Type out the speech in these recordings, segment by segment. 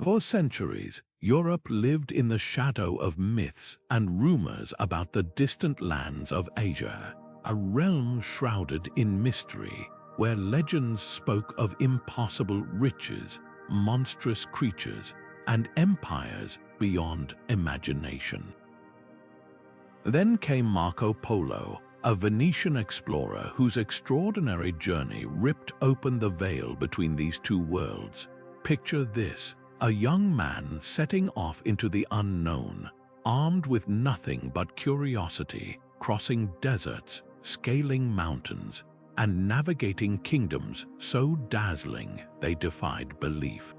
For centuries, Europe lived in the shadow of myths and rumors about the distant lands of Asia, a realm shrouded in mystery, where legends spoke of impossible riches, monstrous creatures, and empires beyond imagination. Then came Marco Polo, a Venetian explorer whose extraordinary journey ripped open the veil between these two worlds. Picture this: a young man setting off into the unknown, armed with nothing but curiosity, crossing deserts, scaling mountains, and navigating kingdoms so dazzling they defied belief.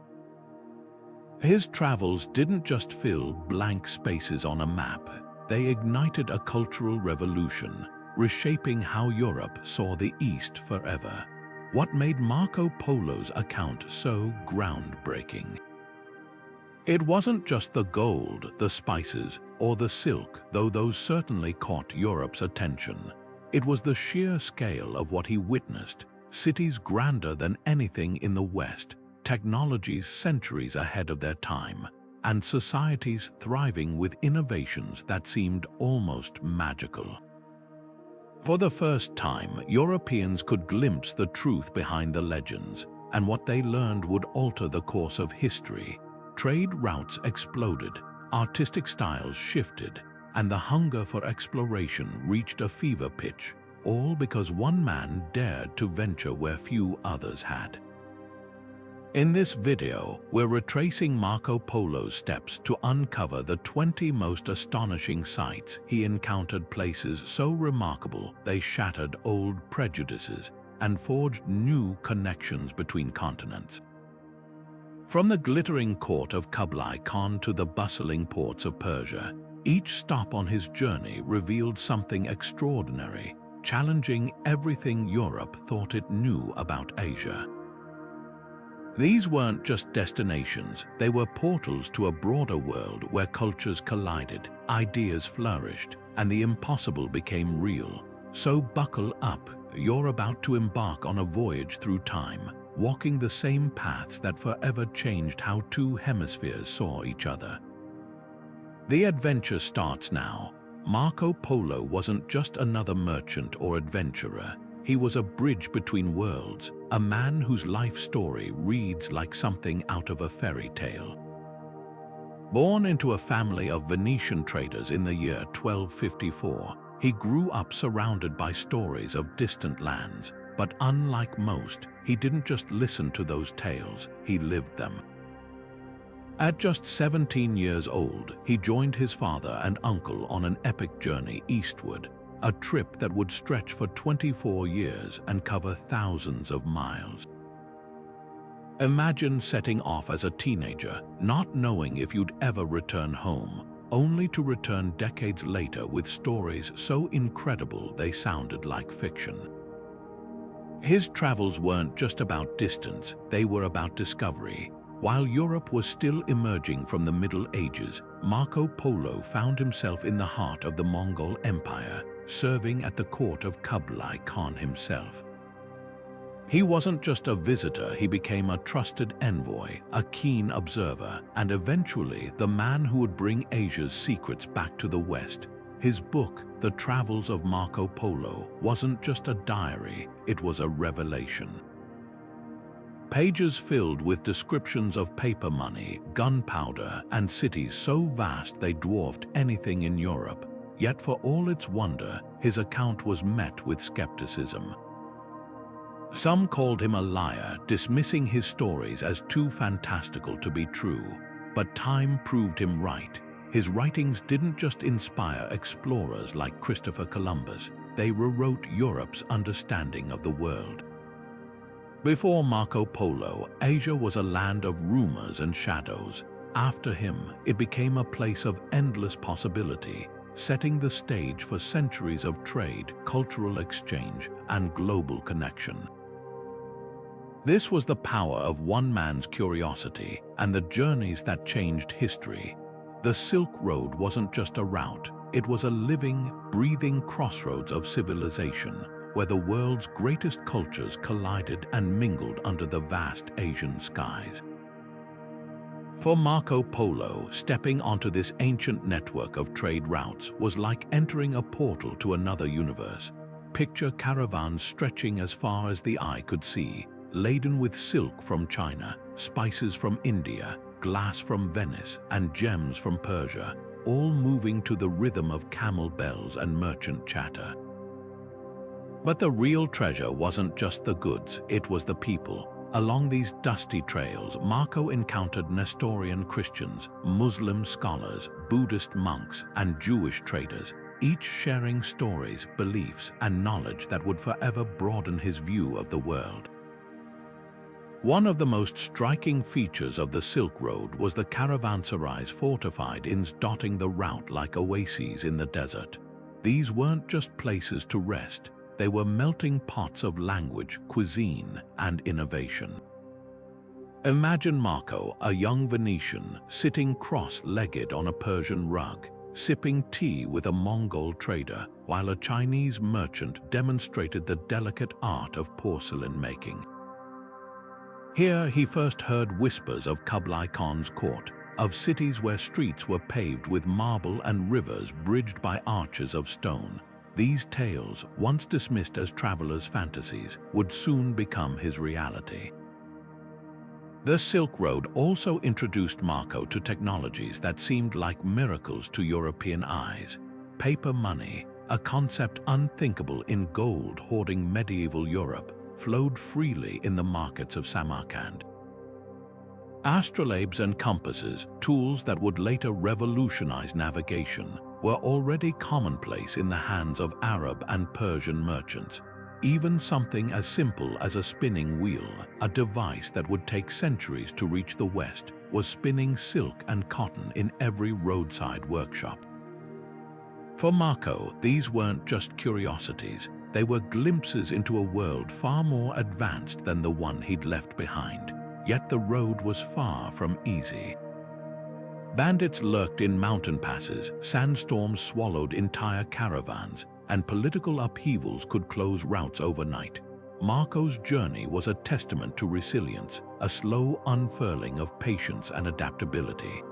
His travels didn't just fill blank spaces on a map, they ignited a cultural revolution, reshaping how Europe saw the East forever. What made Marco Polo's account so groundbreaking? It wasn't just the gold, the spices, or the silk, though those certainly caught Europe's attention. It was the sheer scale of what he witnessed: cities grander than anything in the West, technologies centuries ahead of their time, and societies thriving with innovations that seemed almost magical. For the first time, Europeans could glimpse the truth behind the legends, and what they learned would alter the course of history. Trade routes exploded, artistic styles shifted, and the hunger for exploration reached a fever pitch, all because one man dared to venture where few others had. In this video, we're retracing Marco Polo's steps to uncover the 20 most astonishing sights he encountered, places so remarkable they shattered old prejudices and forged new connections between continents. From the glittering court of Kublai Khan to the bustling ports of Persia, each stop on his journey revealed something extraordinary, challenging everything Europe thought it knew about Asia. These weren't just destinations, they were portals to a broader world where cultures collided, ideas flourished, and the impossible became real. So buckle up, you're about to embark on a voyage through time, walking the same paths that forever changed how two hemispheres saw each other. The adventure starts now. Marco Polo wasn't just another merchant or adventurer. He was a bridge between worlds, a man whose life story reads like something out of a fairy tale. Born into a family of Venetian traders in the year 1254, he grew up surrounded by stories of distant lands. But unlike most, he didn't just listen to those tales, he lived them. At just 17 years old, he joined his father and uncle on an epic journey eastward, a trip that would stretch for 24 years and cover thousands of miles. Imagine setting off as a teenager, not knowing if you'd ever return home, only to return decades later with stories so incredible they sounded like fiction. His travels weren't just about distance, they were about discovery. While Europe was still emerging from the Middle Ages, Marco Polo found himself in the heart of the Mongol Empire, serving at the court of Kublai Khan himself. He wasn't just a visitor, he became a trusted envoy, a keen observer, and eventually the man who would bring Asia's secrets back to the West. His book, The Travels of Marco Polo, wasn't just a diary, it was a revelation. Pages filled with descriptions of paper money, gunpowder, and cities so vast they dwarfed anything in Europe. Yet for all its wonder, his account was met with skepticism. Some called him a liar, dismissing his stories as too fantastical to be true. But time proved him right. His writings didn't just inspire explorers like Christopher Columbus, they rewrote Europe's understanding of the world. Before Marco Polo, Asia was a land of rumors and shadows. After him, it became a place of endless possibility, setting the stage for centuries of trade, cultural exchange, and global connection. This was the power of one man's curiosity and the journeys that changed history. The Silk Road wasn't just a route, it was a living, breathing crossroads of civilization, where the world's greatest cultures collided and mingled under the vast Asian skies. For Marco Polo, stepping onto this ancient network of trade routes was like entering a portal to another universe. Picture caravans stretching as far as the eye could see, laden with silk from China, spices from India, glass from Venice, and gems from Persia, all moving to the rhythm of camel bells and merchant chatter. But the real treasure wasn't just the goods, it was the people. Along these dusty trails, Marco encountered Nestorian Christians, Muslim scholars, Buddhist monks, and Jewish traders, each sharing stories, beliefs, and knowledge that would forever broaden his view of the world. One of the most striking features of the Silk Road was the caravanserais fortified inns dotting the route like oases in the desert. These weren't just places to rest, they were melting pots of language, cuisine, and innovation. Imagine Marco, a young Venetian, sitting cross-legged on a Persian rug, sipping tea with a Mongol trader, while a Chinese merchant demonstrated the delicate art of porcelain making. Here he first heard whispers of Kublai Khan's court, of cities where streets were paved with marble and rivers bridged by arches of stone. These tales, once dismissed as travelers' fantasies, would soon become his reality. The Silk Road also introduced Marco to technologies that seemed like miracles to European eyes. Paper money, a concept unthinkable in gold-hoarding medieval Europe, flowed freely in the markets of Samarkand. Astrolabes and compasses, tools that would later revolutionize navigation, were already commonplace in the hands of Arab and Persian merchants. Even something as simple as a spinning wheel, a device that would take centuries to reach the West, was spinning silk and cotton in every roadside workshop. For Marco, these weren't just curiosities, they were glimpses into a world far more advanced than the one he'd left behind. Yet the road was far from easy. Bandits lurked in mountain passes, sandstorms swallowed entire caravans, and political upheavals could close routes overnight. Marco's journey was a testament to resilience, a slow unfurling of patience and adaptability.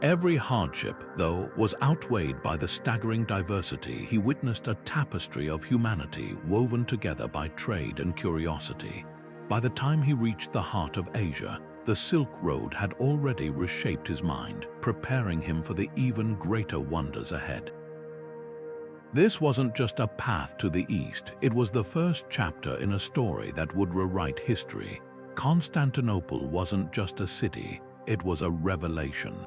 Every hardship, though, was outweighed by the staggering diversity. He witnessed a tapestry of humanity woven together by trade and curiosity. By the time he reached the heart of Asia, the Silk Road had already reshaped his mind, preparing him for the even greater wonders ahead. This wasn't just a path to the east, it was the first chapter in a story that would rewrite history. Constantinople wasn't just a city, it was a revelation.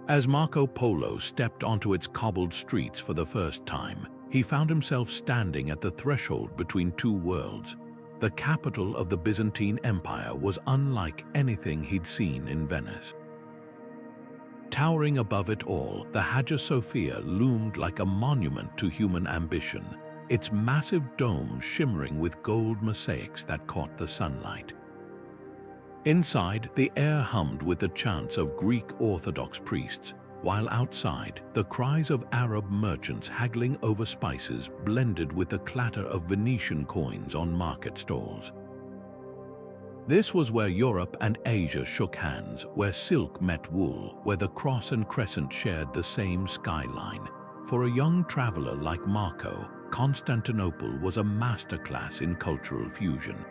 As Marco Polo stepped onto its cobbled streets for the first time, he found himself standing at the threshold between two worlds. The capital of the Byzantine Empire was unlike anything he'd seen in Venice. Towering above it all, the Hagia Sophia loomed like a monument to human ambition, its massive dome shimmering with gold mosaics that caught the sunlight. Inside, the air hummed with the chants of Greek Orthodox priests, while outside, the cries of Arab merchants haggling over spices blended with the clatter of Venetian coins on market stalls. This was where Europe and Asia shook hands, where silk met wool, where the cross and crescent shared the same skyline. For a young traveler like Marco, Constantinople was a masterclass in cultural fusion.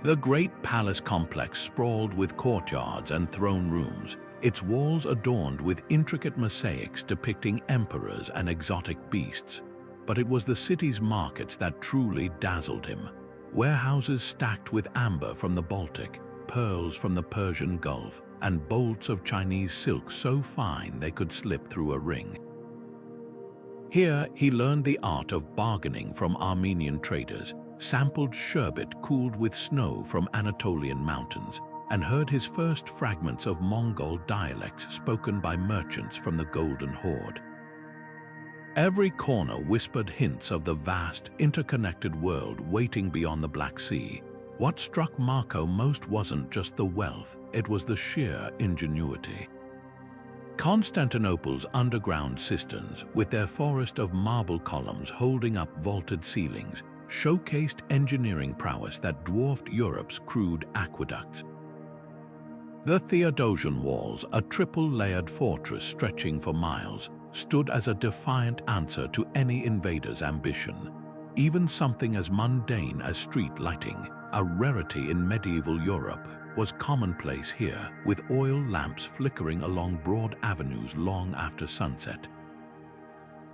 The great palace complex sprawled with courtyards and throne rooms, its walls adorned with intricate mosaics depicting emperors and exotic beasts. But it was the city's markets that truly dazzled him. Warehouses stacked with amber from the Baltic, pearls from the Persian Gulf, and bolts of Chinese silk so fine they could slip through a ring. Here, he learned the art of bargaining from Armenian traders, sampled sherbet cooled with snow from Anatolian mountains, and heard his first fragments of Mongol dialects spoken by merchants from the Golden Horde. Every corner whispered hints of the vast, interconnected world waiting beyond the Black Sea. What struck Marco most wasn't just the wealth, it was the sheer ingenuity. Constantinople's underground cisterns, with their forest of marble columns holding up vaulted ceilings, showcased engineering prowess that dwarfed Europe's crude aqueducts. The Theodosian walls, a triple-layered fortress stretching for miles, stood as a defiant answer to any invader's ambition. Even something as mundane as street lighting, a rarity in medieval Europe, was commonplace here, with oil lamps flickering along broad avenues long after sunset.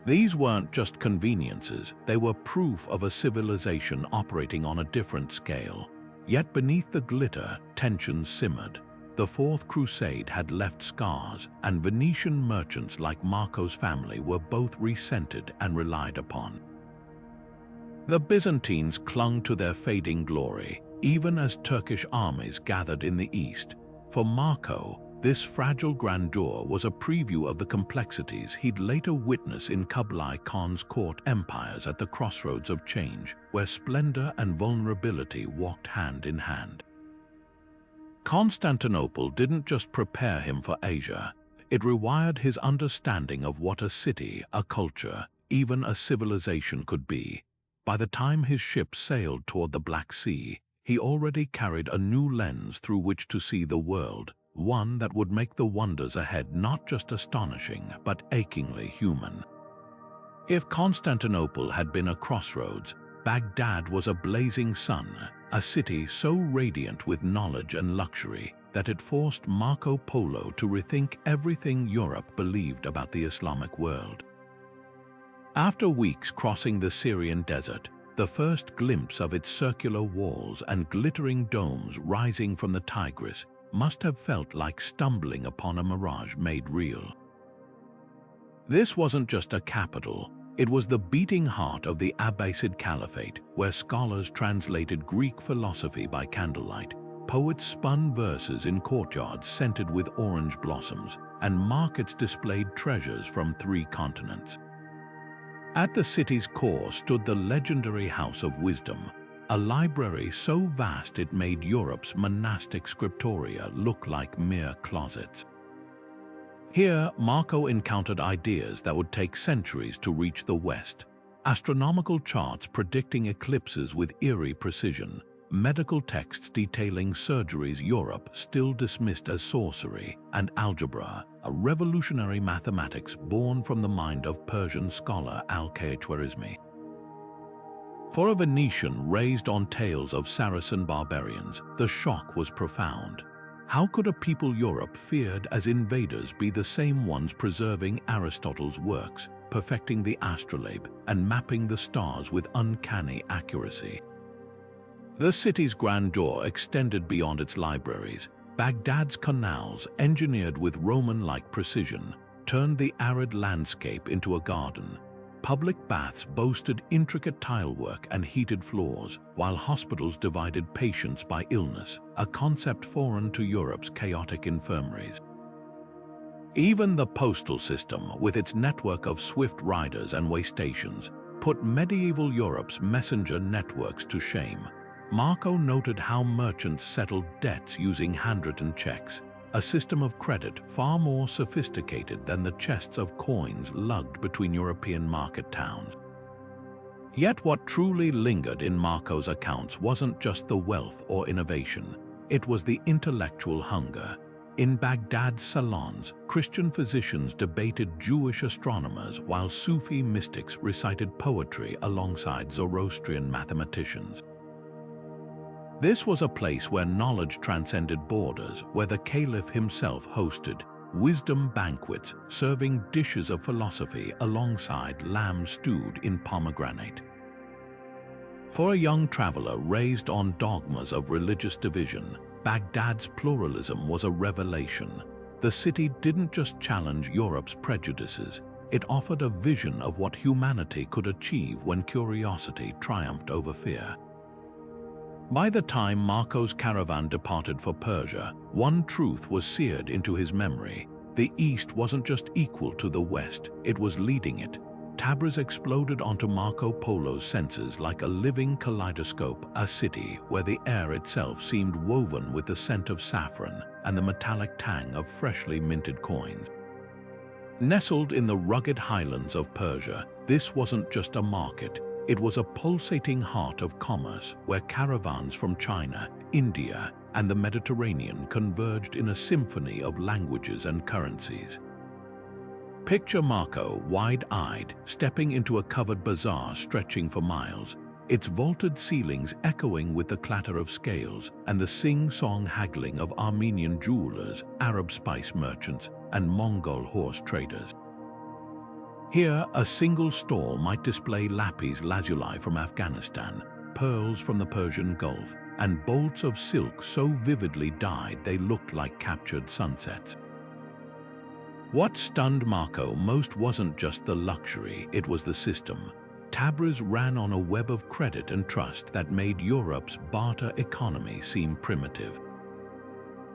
These weren't just conveniences, they were proof of a civilization operating on a different scale. Yet beneath the glitter, tensions simmered. The Fourth Crusade had left scars, and Venetian merchants like Marco's family were both resented and relied upon. The Byzantines clung to their fading glory, even as Turkish armies gathered in the east. For Marco, this fragile grandeur was a preview of the complexities he'd later witness in Kublai Khan's court empires at the crossroads of change, where splendor and vulnerability walked hand in hand. Constantinople didn't just prepare him for Asia, it rewired his understanding of what a city, a culture, even a civilization could be. By the time his ship sailed toward the Black Sea, he already carried a new lens through which to see the world, one that would make the wonders ahead not just astonishing, but achingly human. If Constantinople had been a crossroads, Baghdad was a blazing sun, a city so radiant with knowledge and luxury that it forced Marco Polo to rethink everything Europe believed about the Islamic world. After weeks crossing the Syrian desert, the first glimpse of its circular walls and glittering domes rising from the Tigris must have felt like stumbling upon a mirage made real. This wasn't just a capital, it was the beating heart of the Abbasid Caliphate, where scholars translated Greek philosophy by candlelight, poets spun verses in courtyards scented with orange blossoms, and markets displayed treasures from 3 continents. At the city's core stood the legendary House of Wisdom, a library so vast it made Europe's monastic scriptoria look like mere closets. Here, Marco encountered ideas that would take centuries to reach the West. Astronomical charts predicting eclipses with eerie precision, medical texts detailing surgeries Europe still dismissed as sorcery, and algebra, a revolutionary mathematics born from the mind of Persian scholar Al-Khwarizmi. For a Venetian raised on tales of Saracen barbarians, the shock was profound. How could a people Europe feared as invaders be the same ones preserving Aristotle's works, perfecting the astrolabe, and mapping the stars with uncanny accuracy? The city's grandeur extended beyond its libraries. Baghdad's canals, engineered with Roman-like precision, turned the arid landscape into a garden. Public baths boasted intricate tilework and heated floors, while hospitals divided patients by illness, a concept foreign to Europe's chaotic infirmaries. Even the postal system, with its network of swift riders and way stations, put medieval Europe's messenger networks to shame. Marco noted how merchants settled debts using handwritten checks, a system of credit far more sophisticated than the chests of coins lugged between European market towns. Yet what truly lingered in Marco's accounts wasn't just the wealth or innovation, it was the intellectual hunger. In Baghdad's salons, Christian physicians debated Jewish astronomers while Sufi mystics recited poetry alongside Zoroastrian mathematicians. This was a place where knowledge transcended borders, where the caliph himself hosted wisdom banquets, serving dishes of philosophy alongside lamb stewed in pomegranate. For a young traveler raised on dogmas of religious division, Baghdad's pluralism was a revelation. The city didn't just challenge Europe's prejudices, it offered a vision of what humanity could achieve when curiosity triumphed over fear. By the time Marco's caravan departed for Persia, one truth was seared into his memory. The East wasn't just equal to the West, it was leading it. Tabriz exploded onto Marco Polo's senses like a living kaleidoscope, a city where the air itself seemed woven with the scent of saffron and the metallic tang of freshly minted coins. Nestled in the rugged highlands of Persia, this wasn't just a market. It was a pulsating heart of commerce where caravans from China, India, and the Mediterranean converged in a symphony of languages and currencies. Picture Marco, wide-eyed, stepping into a covered bazaar stretching for miles, its vaulted ceilings echoing with the clatter of scales and the sing-song haggling of Armenian jewelers, Arab spice merchants, and Mongol horse traders. Here, a single stall might display lapis lazuli from Afghanistan, pearls from the Persian Gulf, and bolts of silk so vividly dyed they looked like captured sunsets. What stunned Marco most wasn't just the luxury, it was the system. Tabriz ran on a web of credit and trust that made Europe's barter economy seem primitive.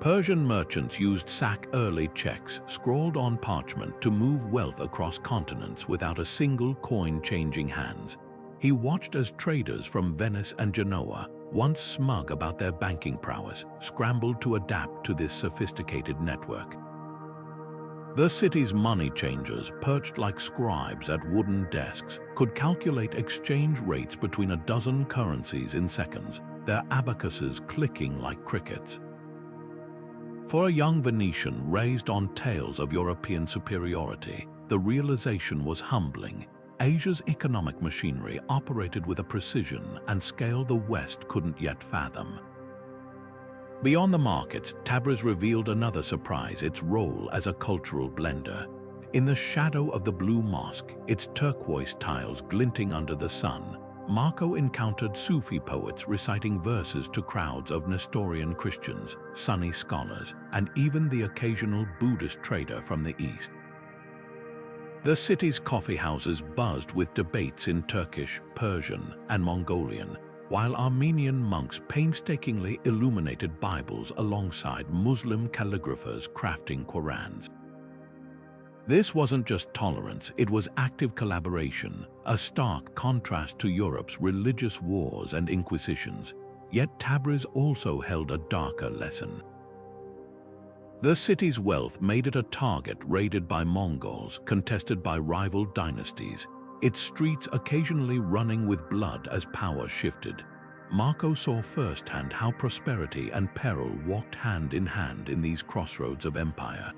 Persian merchants used sack-early checks scrawled on parchment to move wealth across continents without a single coin changing hands. He watched as traders from Venice and Genoa, once smug about their banking prowess, scrambled to adapt to this sophisticated network. The city's money changers, perched like scribes at wooden desks, could calculate exchange rates between a dozen currencies in seconds, their abacuses clicking like crickets. For a young Venetian raised on tales of European superiority, the realization was humbling. Asia's economic machinery operated with a precision and scale the West couldn't yet fathom. Beyond the markets, Tabriz revealed another surprise, its role as a cultural blender. In the shadow of the Blue Mosque, its turquoise tiles glinting under the sun, Marco encountered Sufi poets reciting verses to crowds of Nestorian Christians, Sunni scholars, and even the occasional Buddhist trader from the East. The city's coffeehouses buzzed with debates in Turkish, Persian, and Mongolian, while Armenian monks painstakingly illuminated Bibles alongside Muslim calligraphers crafting Qurans. This wasn't just tolerance, it was active collaboration, a stark contrast to Europe's religious wars and inquisitions. Yet Tabriz also held a darker lesson. The city's wealth made it a target raided by Mongols, contested by rival dynasties, its streets occasionally running with blood as power shifted. Marco saw firsthand how prosperity and peril walked hand in hand in these crossroads of empire.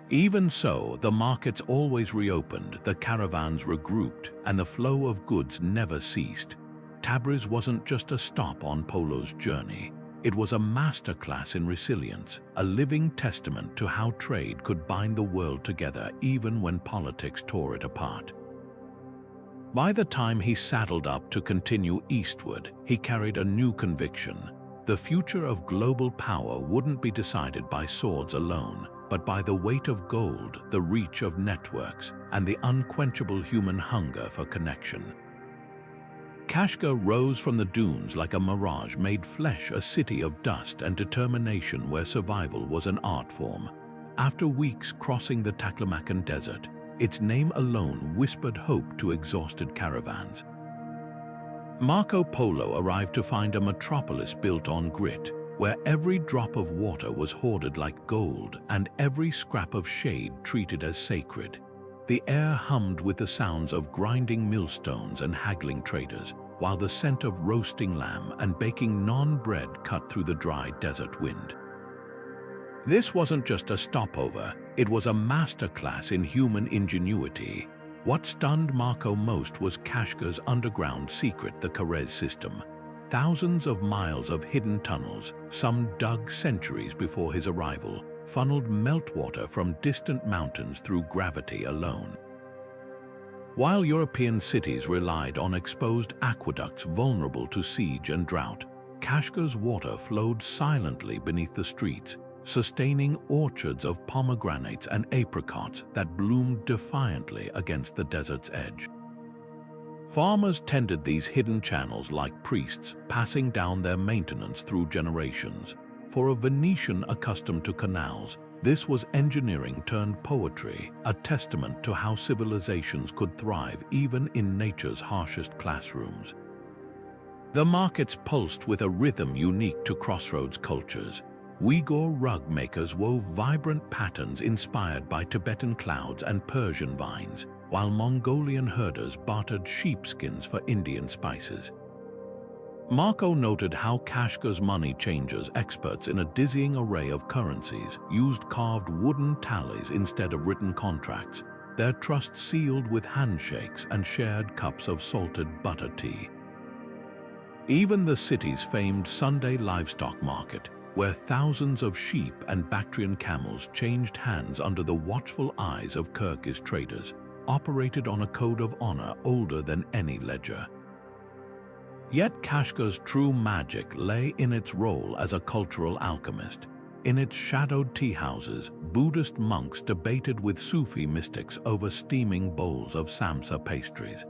Even so, the markets always reopened, the caravans regrouped, and the flow of goods never ceased. Tabriz wasn't just a stop on Polo's journey. It was a masterclass in resilience, a living testament to how trade could bind the world together even when politics tore it apart. By the time he saddled up to continue eastward, he carried a new conviction. The future of global power wouldn't be decided by swords alone, but by the weight of gold, the reach of networks, and the unquenchable human hunger for connection. Kashgar rose from the dunes like a mirage, made flesh a city of dust and determination where survival was an art form. After weeks crossing the Taklamakan Desert, its name alone whispered hope to exhausted caravans. Marco Polo arrived to find a metropolis built on grit, where every drop of water was hoarded like gold and every scrap of shade treated as sacred. The air hummed with the sounds of grinding millstones and haggling traders, while the scent of roasting lamb and baking naan bread cut through the dry desert wind. This wasn't just a stopover, it was a masterclass in human ingenuity. What stunned Marco most was Kashgar's underground secret, the Karakoram system. Thousands of miles of hidden tunnels, some dug centuries before his arrival, funneled meltwater from distant mountains through gravity alone. While European cities relied on exposed aqueducts vulnerable to siege and drought, Kashgar's water flowed silently beneath the streets, sustaining orchards of pomegranates and apricots that bloomed defiantly against the desert's edge. Farmers tended these hidden channels like priests, passing down their maintenance through generations. For a Venetian accustomed to canals, this was engineering turned poetry, a testament to how civilizations could thrive even in nature's harshest classrooms. The markets pulsed with a rhythm unique to crossroads cultures. Uyghur rug makers wove vibrant patterns inspired by Tibetan clouds and Persian vines, while Mongolian herders bartered sheepskins for Indian spices. Marco noted how Kashgar's money changers, experts in a dizzying array of currencies, used carved wooden tallies instead of written contracts, their trust sealed with handshakes and shared cups of salted butter tea. Even the city's famed Sunday livestock market, where thousands of sheep and Bactrian camels changed hands under the watchful eyes of Kyrgyz traders, operated on a code of honor older than any ledger. Yet Kashgar's true magic lay in its role as a cultural alchemist. In its shadowed tea houses, Buddhist monks debated with Sufi mystics over steaming bowls of samsa pastries.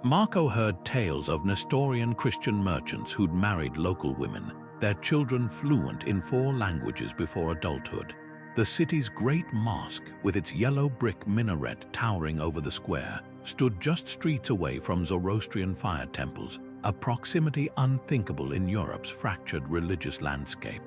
Marco heard tales of Nestorian Christian merchants who'd married local women, their children fluent in 4 languages before adulthood. The city's great mosque, with its yellow brick minaret towering over the square, stood just streets away from Zoroastrian fire temples, a proximity unthinkable in Europe's fractured religious landscape.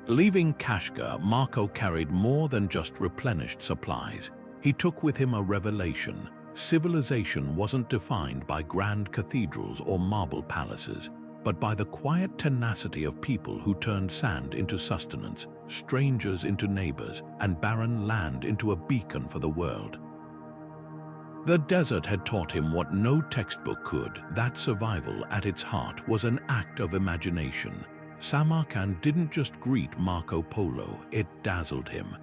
Leaving Kashgar, Marco carried more than just replenished supplies. He took with him a revelation. Civilization wasn't defined by grand cathedrals or marble palaces, but by the quiet tenacity of people who turned sand into sustenance, strangers into neighbors, and barren land into a beacon for the world. The desert had taught him what no textbook could, that survival at its heart was an act of imagination. Samarkand didn't just greet Marco Polo, it dazzled him.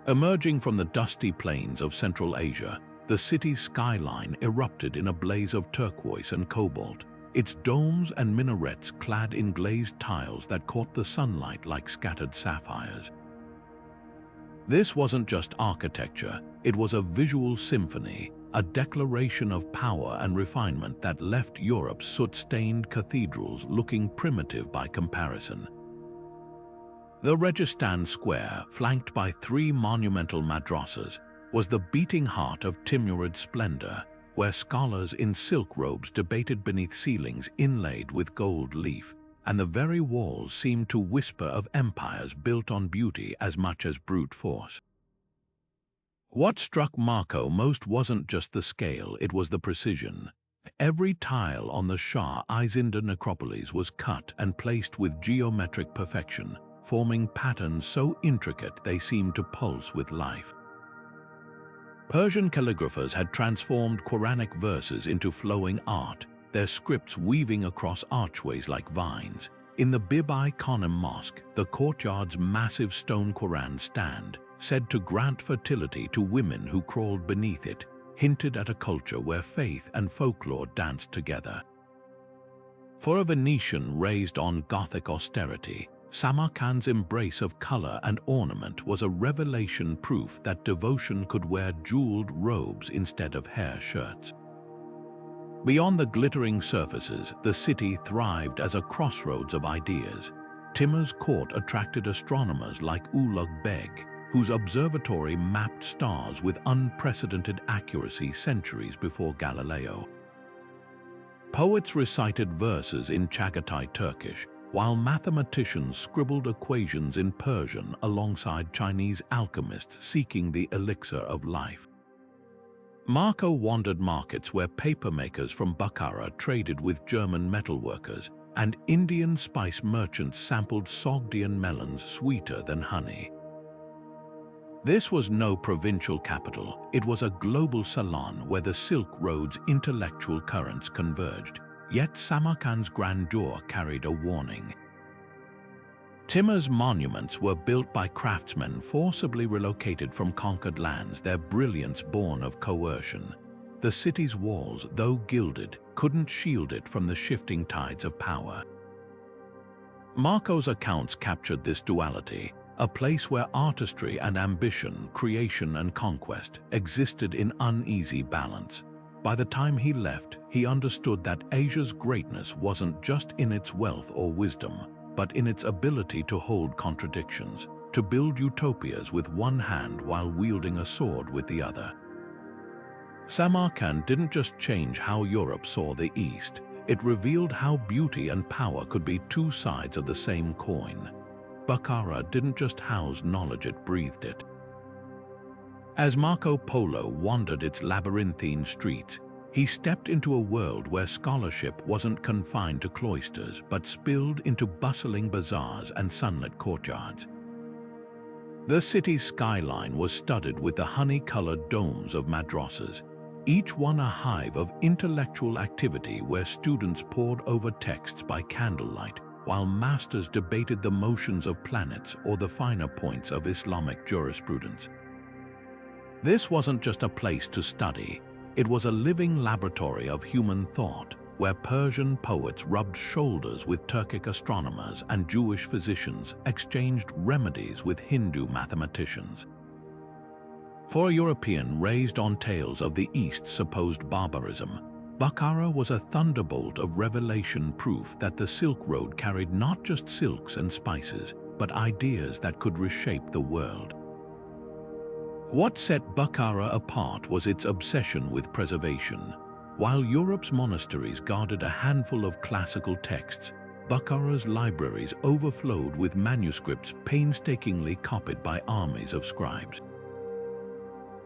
Emerging from the dusty plains of Central Asia, the city's skyline erupted in a blaze of turquoise and cobalt, its domes and minarets clad in glazed tiles that caught the sunlight like scattered sapphires. This wasn't just architecture, it was a visual symphony, a declaration of power and refinement that left Europe's soot-stained cathedrals looking primitive by comparison. The Registan Square, flanked by 3 monumental madrasas, was the beating heart of Timurid splendor, where scholars in silk robes debated beneath ceilings inlaid with gold leaf, and the very walls seemed to whisper of empires built on beauty as much as brute force. What struck Marco most wasn't just the scale, it was the precision. Every tile on the Shah Izinda necropolis was cut and placed with geometric perfection, forming patterns so intricate they seemed to pulse with life. Persian calligraphers had transformed Quranic verses into flowing art, their scripts weaving across archways like vines. In the Bibi Khanum Mosque, the courtyard's massive stone Quran stand, said to grant fertility to women who crawled beneath it, hinted at a culture where faith and folklore danced together. For a Venetian raised on Gothic austerity, Samarkand's embrace of color and ornament was a revelation proof that devotion could wear jeweled robes instead of hair shirts. Beyond the glittering surfaces, the city thrived as a crossroads of ideas. Timur's court attracted astronomers like Ulugh Beg, whose observatory mapped stars with unprecedented accuracy centuries before Galileo. Poets recited verses in Chagatai Turkish, while mathematicians scribbled equations in Persian alongside Chinese alchemists seeking the elixir of life. Marco wandered markets where papermakers from Bukhara traded with German metalworkers, and Indian spice merchants sampled Sogdian melons sweeter than honey. This was no provincial capital, it was a global salon where the Silk Road's intellectual currents converged. Yet Samarkand's grandeur carried a warning. Timur's monuments were built by craftsmen forcibly relocated from conquered lands, their brilliance born of coercion. The city's walls, though gilded, couldn't shield it from the shifting tides of power. Marco's accounts captured this duality, a place where artistry and ambition, creation and conquest, existed in uneasy balance. By the time he left, he understood that Asia's greatness wasn't just in its wealth or wisdom, but in its ability to hold contradictions, to build utopias with one hand while wielding a sword with the other. Samarkand didn't just change how Europe saw the East, it revealed how beauty and power could be 2 sides of the same coin. Bukhara didn't just house knowledge, it breathed it. As Marco Polo wandered its labyrinthine streets, He stepped into a world where scholarship wasn't confined to cloisters but spilled into bustling bazaars and sunlit courtyards. The city's skyline was studded with the honey-colored domes of madrasas, each one a hive of intellectual activity where students pored over texts by candlelight, while masters debated the motions of planets or the finer points of Islamic jurisprudence. This wasn't just a place to study, it was a living laboratory of human thought, where Persian poets rubbed shoulders with Turkic astronomers and Jewish physicians exchanged remedies with Hindu mathematicians. For a European raised on tales of the East's supposed barbarism, Bukhara was a thunderbolt of revelation, proof that the Silk Road carried not just silks and spices, but ideas that could reshape the world. What set Bukhara apart was its obsession with preservation. While Europe's monasteries guarded a handful of classical texts, Bukhara's libraries overflowed with manuscripts painstakingly copied by armies of scribes.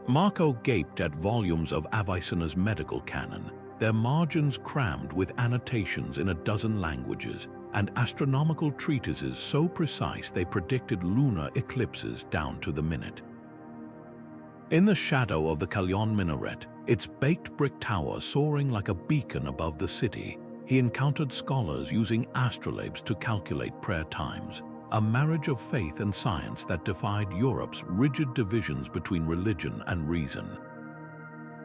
Marco gaped at volumes of Avicenna's medical canon, their margins crammed with annotations in a dozen languages, and astronomical treatises so precise they predicted lunar eclipses down to the minute. In the shadow of the Kalyon minaret, its baked brick tower soaring like a beacon above the city, he encountered scholars using astrolabes to calculate prayer times, a marriage of faith and science that defied Europe's rigid divisions between religion and reason.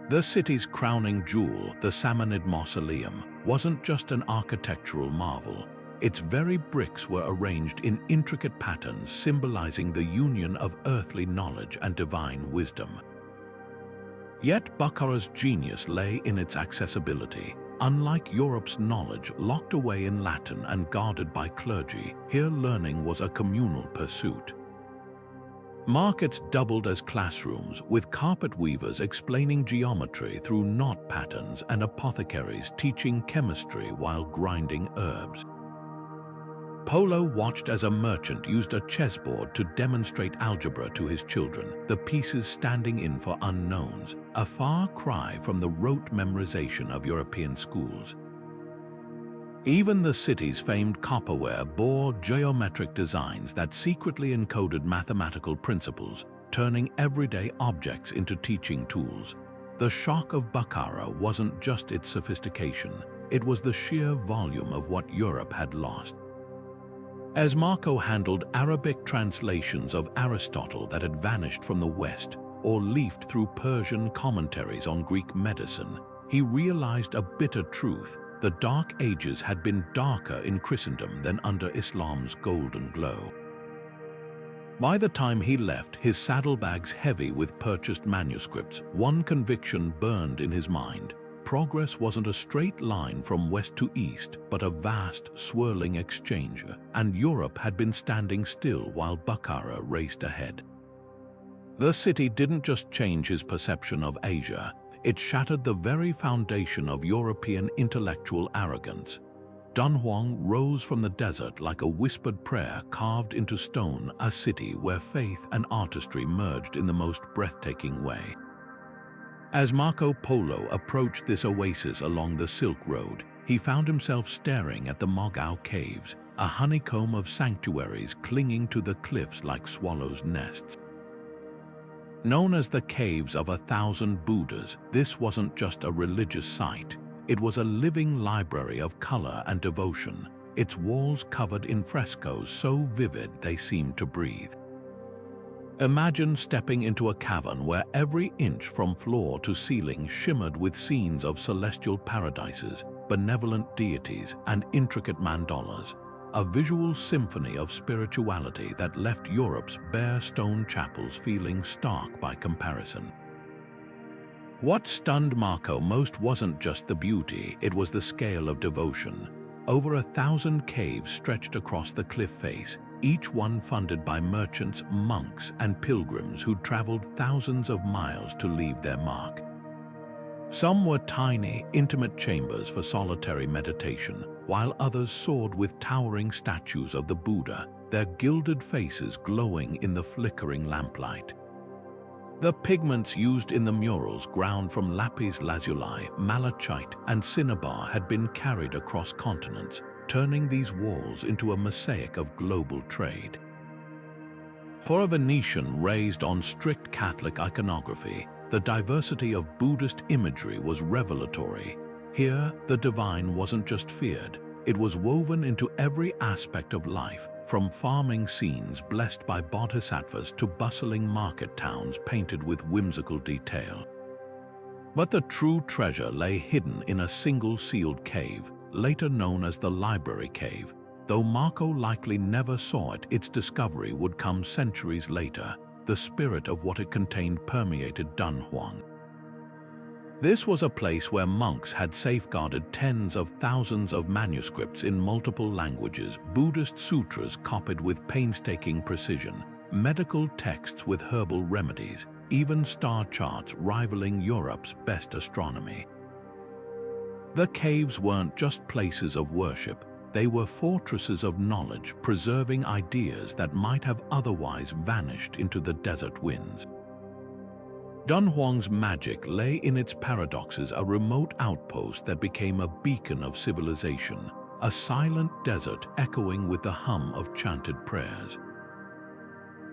The city's crowning jewel, the Samarkand Mausoleum, wasn't just an architectural marvel. Its very bricks were arranged in intricate patterns symbolizing the union of earthly knowledge and divine wisdom. Yet Bukhara's genius lay in its accessibility. Unlike Europe's knowledge locked away in Latin and guarded by clergy, here learning was a communal pursuit. Markets doubled as classrooms, with carpet weavers explaining geometry through knot patterns and apothecaries teaching chemistry while grinding herbs. Polo watched as a merchant used a chessboard to demonstrate algebra to his children, the pieces standing in for unknowns, a far cry from the rote memorization of European schools. Even the city's famed copperware bore geometric designs that secretly encoded mathematical principles, turning everyday objects into teaching tools. The shock of Bukhara wasn't just its sophistication, it was the sheer volume of what Europe had lost. As Marco handled Arabic translations of Aristotle that had vanished from the West, or leafed through Persian commentaries on Greek medicine, he realized a bitter truth: the Dark Ages had been darker in Christendom than under Islam's golden glow. By the time he left, his saddlebags heavy with purchased manuscripts, one conviction burned in his mind: progress wasn't a straight line from west to east, but a vast, swirling exchange, and Europe had been standing still while Bukhara raced ahead. The city didn't just change his perception of Asia, it shattered the very foundation of European intellectual arrogance. Dunhuang rose from the desert like a whispered prayer carved into stone, a city where faith and artistry merged in the most breathtaking way. As Marco Polo approached this oasis along the Silk Road, he found himself staring at the Mongol caves, a honeycomb of sanctuaries clinging to the cliffs like swallows' nests. Known as the Caves of 1,000 Buddhas, this wasn't just a religious site. It was a living library of color and devotion, its walls covered in frescoes so vivid they seemed to breathe. Imagine stepping into a cavern where every inch from floor to ceiling shimmered with scenes of celestial paradises, benevolent deities, and intricate mandalas, a visual symphony of spirituality that left Europe's bare stone chapels feeling stark by comparison. What stunned Marco most wasn't just the beauty, it was the scale of devotion. Over 1,000 caves stretched across the cliff face, each one funded by merchants, monks, and pilgrims who'd traveled thousands of miles to leave their mark. Some were tiny, intimate chambers for solitary meditation, while others soared with towering statues of the Buddha, their gilded faces glowing in the flickering lamplight. The pigments used in the murals, ground from lapis lazuli, malachite, and cinnabar, had been carried across continents, turning these walls into a mosaic of global trade. For a Venetian raised on strict Catholic iconography, the diversity of Buddhist imagery was revelatory. Here, the divine wasn't just feared, it was woven into every aspect of life, from farming scenes blessed by bodhisattvas to bustling market towns painted with whimsical detail. But the true treasure lay hidden in a single sealed cave, later known as the Library Cave. Though Marco likely never saw it, its discovery would come centuries later. The spirit of what it contained permeated Dunhuang. This was a place where monks had safeguarded tens of thousands of manuscripts in multiple languages, Buddhist sutras copied with painstaking precision, medical texts with herbal remedies, even star charts rivaling Europe's best astronomy. The caves weren't just places of worship, they were fortresses of knowledge, preserving ideas that might have otherwise vanished into the desert winds. Dunhuang's magic lay in its paradoxes, a remote outpost that became a beacon of civilization, a silent desert echoing with the hum of chanted prayers.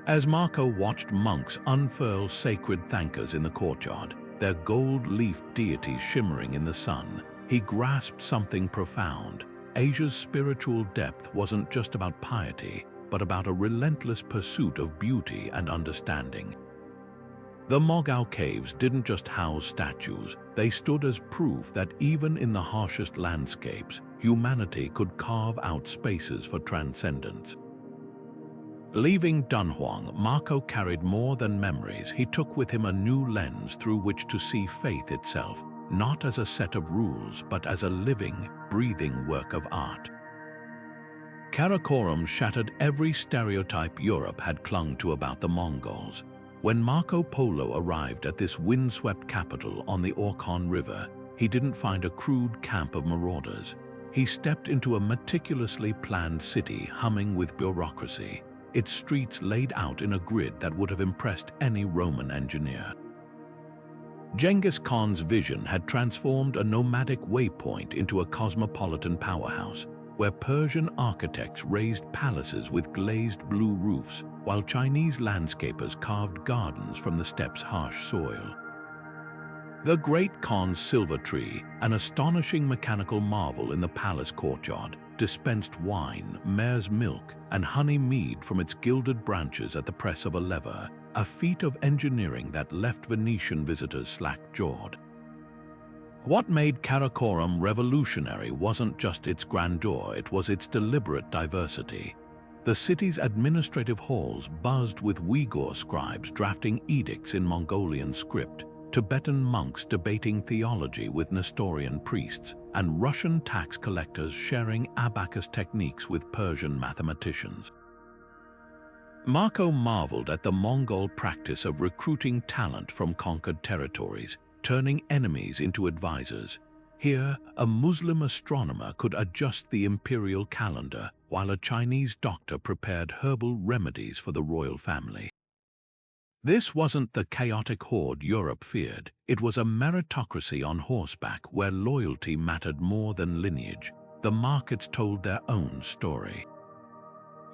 As Marco watched monks unfurl sacred thankas in the courtyard, their gold-leafed deities shimmering in the sun, he grasped something profound. Asia's spiritual depth wasn't just about piety, but about a relentless pursuit of beauty and understanding. The Mogao caves didn't just house statues, they stood as proof that even in the harshest landscapes, humanity could carve out spaces for transcendence. Leaving Dunhuang, Marco carried more than memories. He took with him a new lens through which to see faith itself, not as a set of rules, but as a living, breathing work of art. Karakorum shattered every stereotype Europe had clung to about the Mongols. When Marco Polo arrived at this windswept capital on the Orkhon River, he didn't find a crude camp of marauders. He stepped into a meticulously planned city humming with bureaucracy, its streets laid out in a grid that would have impressed any Roman engineer. Genghis Khan's vision had transformed a nomadic waypoint into a cosmopolitan powerhouse, where Persian architects raised palaces with glazed blue roofs, while Chinese landscapers carved gardens from the steppes' harsh soil. The Great Khan's silver tree, an astonishing mechanical marvel in the palace courtyard, dispensed wine, mare's milk, and honey mead from its gilded branches at the press of a lever, a feat of engineering that left Venetian visitors slack-jawed. What made Karakorum revolutionary wasn't just its grandeur, it was its deliberate diversity. The city's administrative halls buzzed with Uyghur scribes drafting edicts in Mongolian script, Tibetan monks debating theology with Nestorian priests, and Russian tax collectors sharing abacus techniques with Persian mathematicians. Marco marveled at the Mongol practice of recruiting talent from conquered territories, turning enemies into advisors. Here, a Muslim astronomer could adjust the imperial calendar, while a Chinese doctor prepared herbal remedies for the royal family. This wasn't the chaotic horde Europe feared. It was a meritocracy on horseback where loyalty mattered more than lineage. The markets told their own story.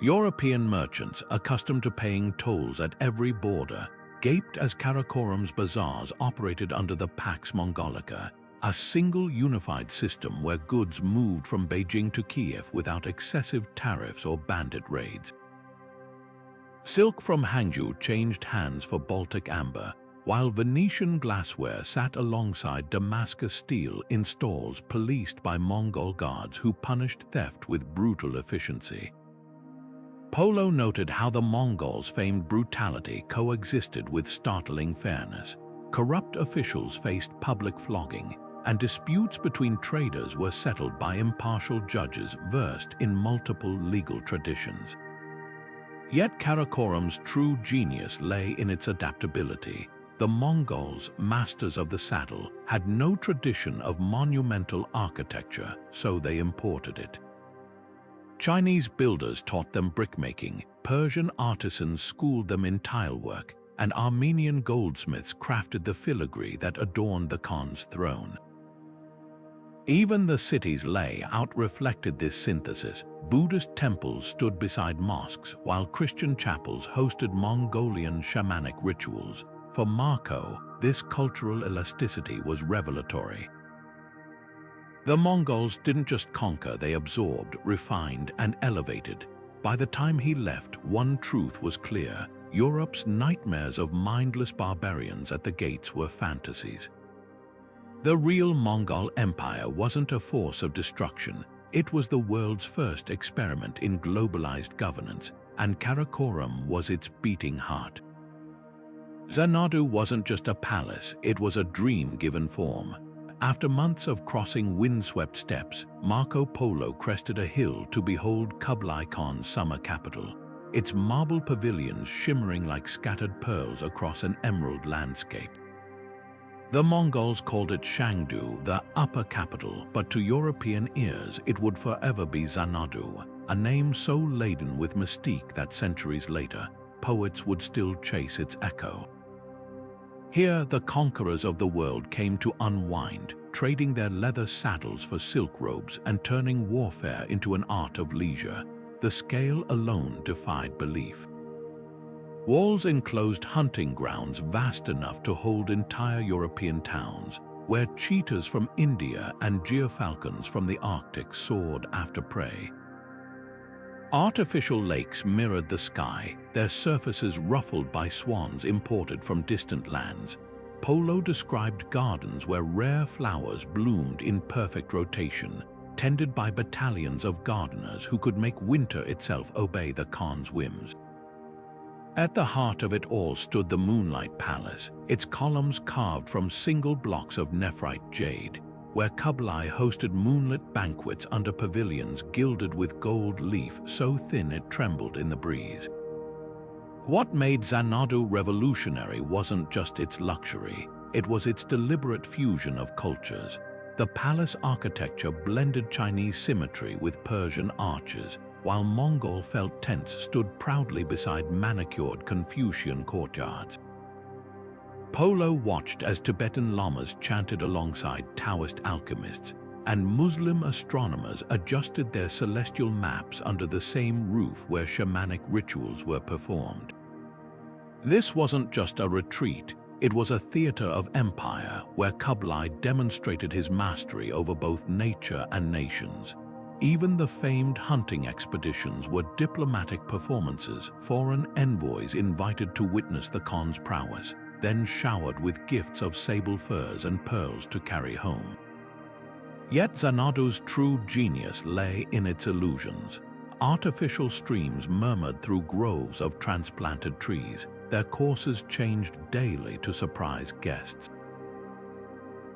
European merchants, accustomed to paying tolls at every border, gaped as Karakorum's bazaars operated under the Pax Mongolica, a single unified system where goods moved from Beijing to Kiev without excessive tariffs or bandit raids. Silk from Hangju changed hands for Baltic amber, while Venetian glassware sat alongside Damascus steel in stalls policed by Mongol guards who punished theft with brutal efficiency. Polo noted how the Mongols' famed brutality coexisted with startling fairness. Corrupt officials faced public flogging, and disputes between traders were settled by impartial judges versed in multiple legal traditions. Yet Karakorum's true genius lay in its adaptability. The Mongols, masters of the saddle, had no tradition of monumental architecture, so they imported it. Chinese builders taught them brickmaking, Persian artisans schooled them in tilework, and Armenian goldsmiths crafted the filigree that adorned the Khan's throne. Even the city's layout reflected this synthesis. Buddhist temples stood beside mosques, while Christian chapels hosted Mongolian shamanic rituals. For Marco, this cultural elasticity was revelatory. The Mongols didn't just conquer, they absorbed, refined, and elevated. By the time he left, one truth was clear: Europe's nightmares of mindless barbarians at the gates were fantasies. The real Mongol Empire wasn't a force of destruction. It was the world's first experiment in globalized governance, and Karakorum was its beating heart. Xanadu wasn't just a palace, it was a dream given form. After months of crossing windswept steppes, Marco Polo crested a hill to behold Kublai Khan's summer capital, its marble pavilions shimmering like scattered pearls across an emerald landscape. The Mongols called it Hangju, the upper capital, but to European ears it would forever be Xanadu, a name so laden with mystique that centuries later, poets would still chase its echo. Here, the conquerors of the world came to unwind, trading their leather saddles for silk robes and turning warfare into an art of leisure. The scale alone defied belief. Walls enclosed hunting grounds vast enough to hold entire European towns, where cheetahs from India and gyrfalcons from the Arctic soared after prey. Artificial lakes mirrored the sky, their surfaces ruffled by swans imported from distant lands. Polo described gardens where rare flowers bloomed in perfect rotation, tended by battalions of gardeners who could make winter itself obey the Khan's whims. At the heart of it all stood the Moonlight Palace, its columns carved from single blocks of nephrite jade, where Kublai hosted moonlit banquets under pavilions gilded with gold leaf so thin it trembled in the breeze. What made Xanadu revolutionary wasn't just its luxury, it was its deliberate fusion of cultures. The palace architecture blended Chinese symmetry with Persian arches, while Mongol felt tents stood proudly beside manicured Confucian courtyards. Polo watched as Tibetan lamas chanted alongside Taoist alchemists, and Muslim astronomers adjusted their celestial maps under the same roof where shamanic rituals were performed. This wasn't just a retreat, it was a theater of empire where Kublai demonstrated his mastery over both nature and nations. Even the famed hunting expeditions were diplomatic performances, foreign envoys invited to witness the Khan's prowess, then showered with gifts of sable furs and pearls to carry home. Yet Xanadu's true genius lay in its illusions. Artificial streams murmured through groves of transplanted trees, their courses changed daily to surprise guests.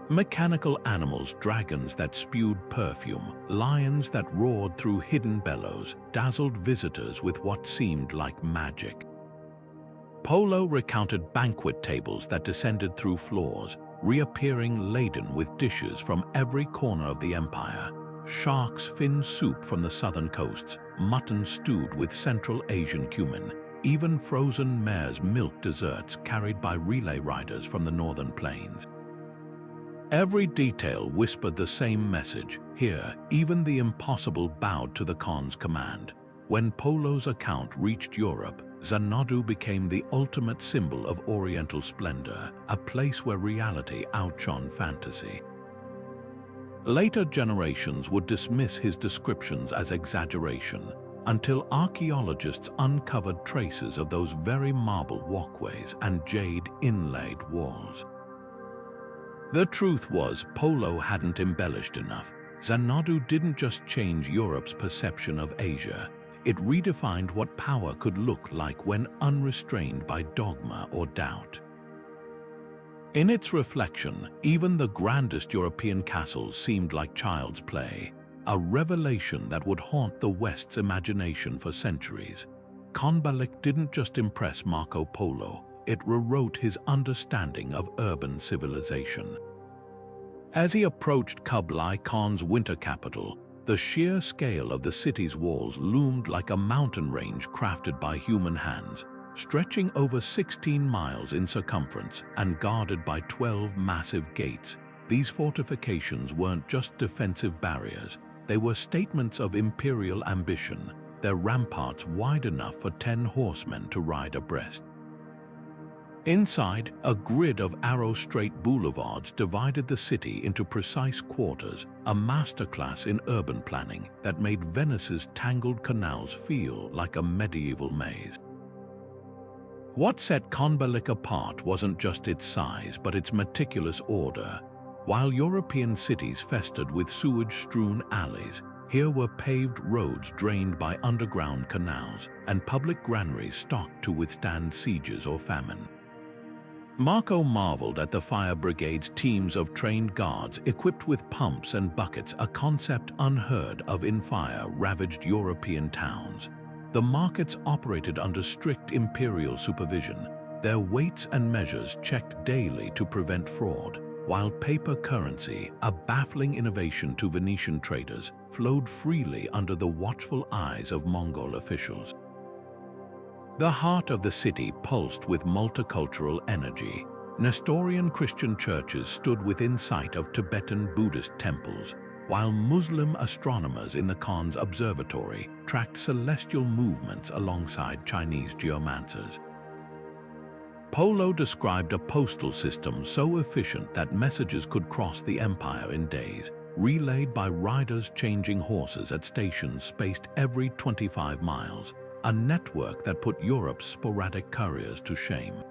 Mechanical animals, dragons that spewed perfume, lions that roared through hidden bellows, dazzled visitors with what seemed like magic. Polo recounted banquet tables that descended through floors, reappearing laden with dishes from every corner of the empire. Shark's fin soup from the southern coasts, mutton stewed with Central Asian cumin, even frozen mare's milk desserts carried by relay riders from the northern plains. Every detail whispered the same message. Here, even the impossible bowed to the Khan's command. When Polo's account reached Europe, Xanadu became the ultimate symbol of Oriental splendor, a place where reality outshone fantasy. Later generations would dismiss his descriptions as exaggeration, until archaeologists uncovered traces of those very marble walkways and jade-inlaid walls. The truth was, Polo hadn't embellished enough. Xanadu didn't just change Europe's perception of Asia, it redefined what power could look like when unrestrained by dogma or doubt. In its reflection, even the grandest European castles seemed like child's play, a revelation that would haunt the West's imagination for centuries. Khanbaliq didn't just impress Marco Polo, it rewrote his understanding of urban civilization. As he approached Kublai Khan's winter capital, the sheer scale of the city's walls loomed like a mountain range crafted by human hands. Stretching over 16 miles in circumference and guarded by 12 massive gates, these fortifications weren't just defensive barriers, they were statements of imperial ambition, their ramparts wide enough for 10 horsemen to ride abreast. Inside, a grid of arrow-straight boulevards divided the city into precise quarters, a masterclass in urban planning that made Venice's tangled canals feel like a medieval maze. What set Khanbaliq apart wasn't just its size, but its meticulous order. While European cities festered with sewage-strewn alleys, here were paved roads drained by underground canals and public granaries stocked to withstand sieges or famine. Marco marveled at the fire brigade's teams of trained guards equipped with pumps and buckets, a concept unheard of in fire-ravaged European towns. The markets operated under strict imperial supervision, their weights and measures checked daily to prevent fraud, while paper currency, a baffling innovation to Venetian traders, flowed freely under the watchful eyes of Mongol officials. The heart of the city pulsed with multicultural energy. Nestorian Christian churches stood within sight of Tibetan Buddhist temples, while Muslim astronomers in the Khan's observatory tracked celestial movements alongside Chinese geomancers. Polo described a postal system so efficient that messages could cross the empire in days, relayed by riders changing horses at stations spaced every 25 miles, a network that put Europe's sporadic couriers to shame.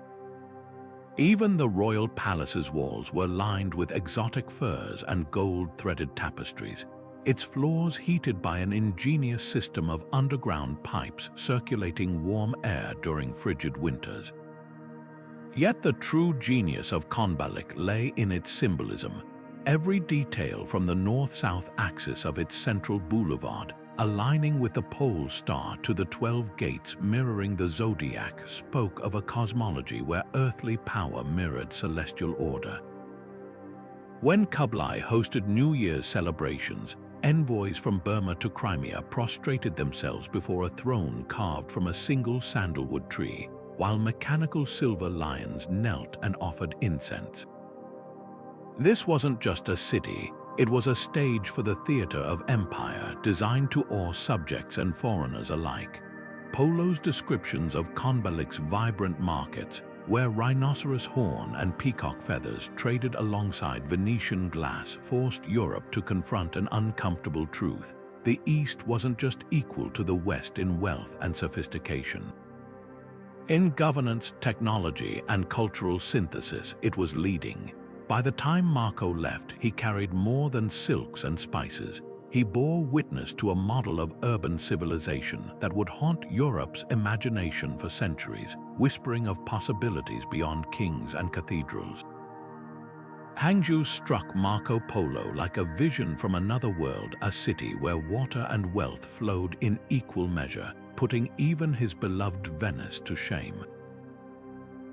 Even the royal palace's walls were lined with exotic furs and gold-threaded tapestries, its floors heated by an ingenious system of underground pipes circulating warm air during frigid winters. Yet the true genius of Khanbaliq lay in its symbolism. Every detail from the north-south axis of its central boulevard, aligning with the pole star to the 12 gates mirroring the zodiac, spoke of a cosmology where earthly power mirrored celestial order. When Kublai hosted New Year's celebrations, envoys from Burma to Crimea prostrated themselves before a throne carved from a single sandalwood tree, while mechanical silver lions knelt and offered incense. This wasn't just a city, it was a stage for the theater of empire designed to awe subjects and foreigners alike. Polo's descriptions of Khanbaliq's vibrant markets, where rhinoceros horn and peacock feathers traded alongside Venetian glass, forced Europe to confront an uncomfortable truth. The East wasn't just equal to the West in wealth and sophistication. In governance, technology, and cultural synthesis, it was leading. By the time Marco left, he carried more than silks and spices. He bore witness to a model of urban civilization that would haunt Europe's imagination for centuries, whispering of possibilities beyond kings and cathedrals. Hangju struck Marco Polo like a vision from another world, a city where water and wealth flowed in equal measure, putting even his beloved Venice to shame.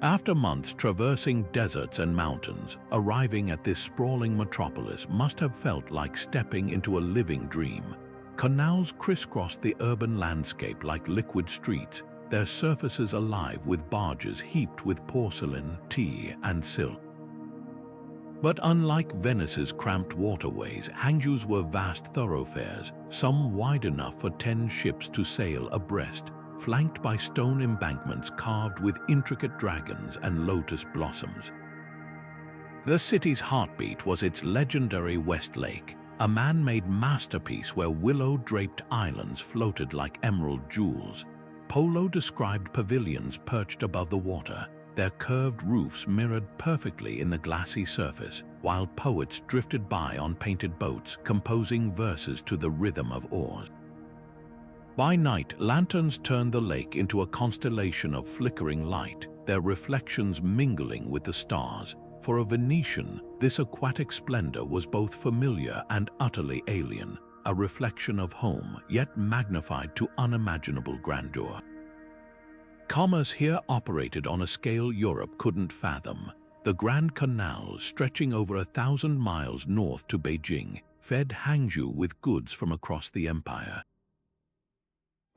After months traversing deserts and mountains, arriving at this sprawling metropolis must have felt like stepping into a living dream. Canals crisscrossed the urban landscape like liquid streets, their surfaces alive with barges heaped with porcelain, tea, and silk. But unlike Venice's cramped waterways, Hangju's were vast thoroughfares, some wide enough for 10 ships to sail abreast, flanked by stone embankments carved with intricate dragons and lotus blossoms. The city's heartbeat was its legendary West Lake, a man-made masterpiece where willow-draped islands floated like emerald jewels. Polo described pavilions perched above the water, their curved roofs mirrored perfectly in the glassy surface, while poets drifted by on painted boats, composing verses to the rhythm of oars. By night, lanterns turned the lake into a constellation of flickering light, their reflections mingling with the stars. For a Venetian, this aquatic splendor was both familiar and utterly alien, a reflection of home, yet magnified to unimaginable grandeur. Commerce here operated on a scale Europe couldn't fathom. The Grand Canal, stretching over 1,000 miles north to Beijing, fed Hangju with goods from across the empire.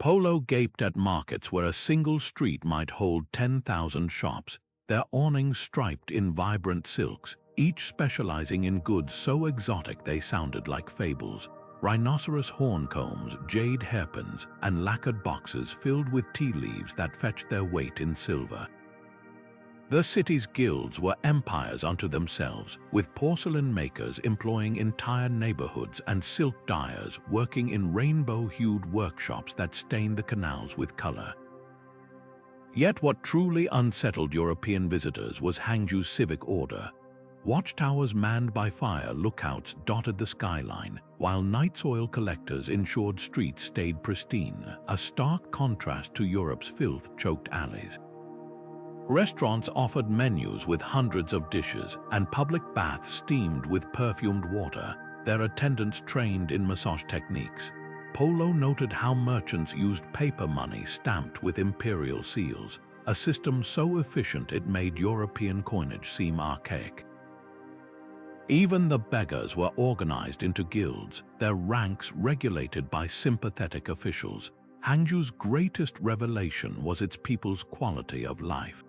Polo gaped at markets where a single street might hold 10,000 shops, their awnings striped in vibrant silks, each specializing in goods so exotic they sounded like fables. Rhinoceros horn combs, jade hairpins, and lacquered boxes filled with tea leaves that fetched their weight in silver. The city's guilds were empires unto themselves, with porcelain makers employing entire neighborhoods and silk dyers working in rainbow-hued workshops that stained the canals with color. Yet what truly unsettled European visitors was Hangju's civic order. Watchtowers manned by fire lookouts dotted the skyline, while night soil collectors ensured streets stayed pristine, a stark contrast to Europe's filth-choked alleys. Restaurants offered menus with hundreds of dishes, and public baths steamed with perfumed water, their attendants trained in massage techniques. Polo noted how merchants used paper money stamped with imperial seals, a system so efficient it made European coinage seem archaic. Even the beggars were organized into guilds, their ranks regulated by sympathetic officials. Hangju's greatest revelation was its people's quality of life.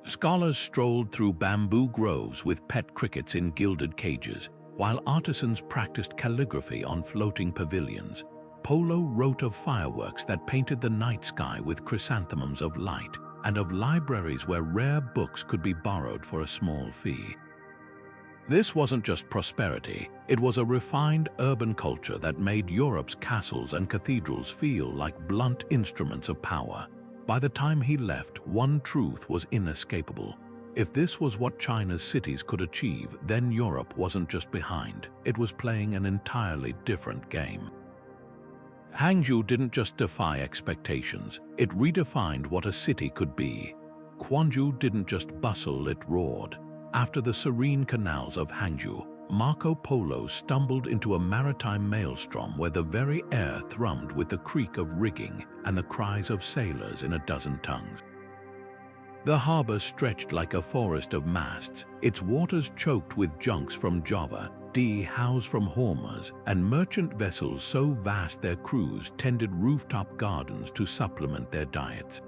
Scholars strolled through bamboo groves with pet crickets in gilded cages, while artisans practiced calligraphy on floating pavilions. Polo wrote of fireworks that painted the night sky with chrysanthemums of light, and of libraries where rare books could be borrowed for a small fee. This wasn't just prosperity, it was a refined urban culture that made Europe's castles and cathedrals feel like blunt instruments of power. By the time he left, one truth was inescapable. If this was what China's cities could achieve, then Europe wasn't just behind, it was playing an entirely different game. Hangju didn't just defy expectations, it redefined what a city could be. Kwanju didn't just bustle, it roared. After the serene canals of Hangju, Marco Polo stumbled into a maritime maelstrom where the very air thrummed with the creak of rigging and the cries of sailors in a dozen tongues. The harbor stretched like a forest of masts, its waters choked with junks from Java, housed from Hormuz, and merchant vessels so vast their crews tended rooftop gardens to supplement their diets.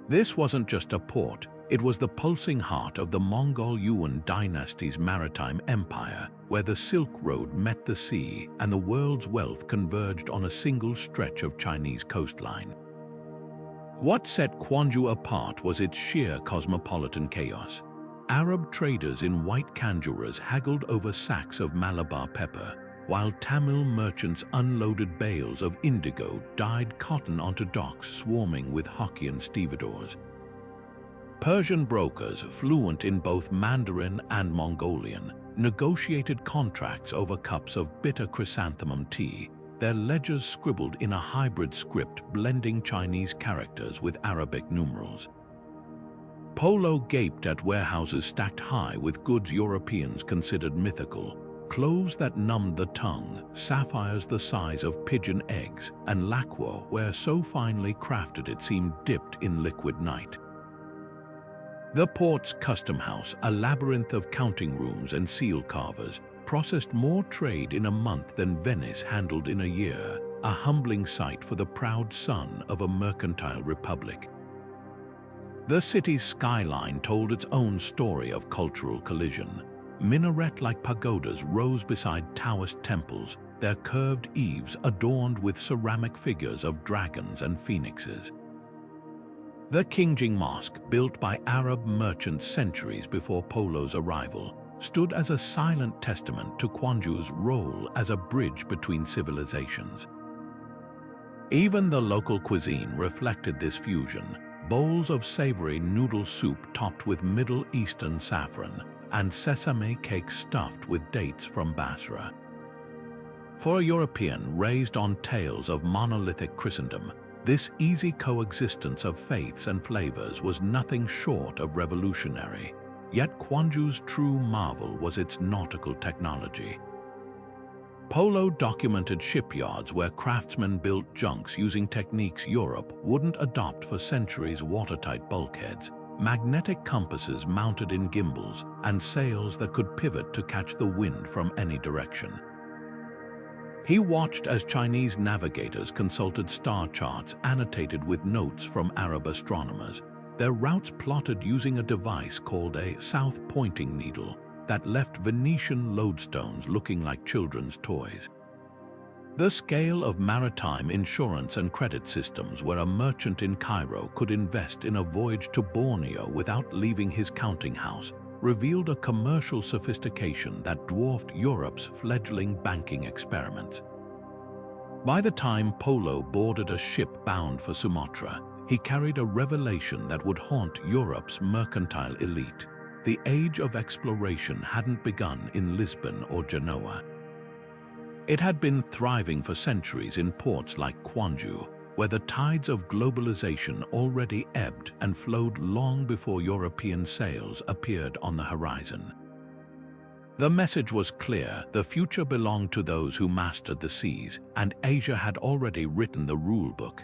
This wasn't just a port, it was the pulsing heart of the Mongol Yuan dynasty's maritime empire, where the Silk Road met the sea and the world's wealth converged on a single stretch of Chinese coastline. What set Kwanju apart was its sheer cosmopolitan chaos. Arab traders in white kanjuras haggled over sacks of Malabar pepper, while Tamil merchants unloaded bales of indigo dyed cotton onto docks swarming with Hokkien stevedores. Persian brokers, fluent in both Mandarin and Mongolian, negotiated contracts over cups of bitter chrysanthemum tea, their ledgers scribbled in a hybrid script blending Chinese characters with Arabic numerals. Polo gaped at warehouses stacked high with goods Europeans considered mythical, cloves that numbed the tongue, sapphires the size of pigeon eggs, and lacquer where so finely crafted it seemed dipped in liquid night. The port's custom house, a labyrinth of counting rooms and seal carvers, processed more trade in a month than Venice handled in a year, a humbling sight for the proud son of a mercantile republic. The city's skyline told its own story of cultural collision. Minaret-like pagodas rose beside Taoist temples, their curved eaves adorned with ceramic figures of dragons and phoenixes. The Qingjing Mosque, built by Arab merchants centuries before Polo's arrival, stood as a silent testament to Kwanju's role as a bridge between civilizations. Even the local cuisine reflected this fusion, bowls of savory noodle soup topped with Middle Eastern saffron, and sesame cakes stuffed with dates from Basra. For a European raised on tales of monolithic Christendom, this easy coexistence of faiths and flavors was nothing short of revolutionary. Yet Kwanju's true marvel was its nautical technology. Polo documented shipyards where craftsmen built junks using techniques Europe wouldn't adopt for centuries: watertight bulkheads, magnetic compasses mounted in gimbals, and sails that could pivot to catch the wind from any direction. He watched as Chinese navigators consulted star charts annotated with notes from Arab astronomers, their routes plotted using a device called a south-pointing needle that left Venetian lodestones looking like children's toys. The scale of maritime insurance and credit systems where a merchant in Cairo could invest in a voyage to Borneo without leaving his counting house revealed a commercial sophistication that dwarfed Europe's fledgling banking experiments. By the time Polo boarded a ship bound for Sumatra, he carried a revelation that would haunt Europe's mercantile elite. The age of exploration hadn't begun in Lisbon or Genoa. It had been thriving for centuries in ports like Kwanju, where the tides of globalization already ebbed and flowed long before European sails appeared on the horizon. The message was clear: the future belonged to those who mastered the seas, and Asia had already written the rulebook.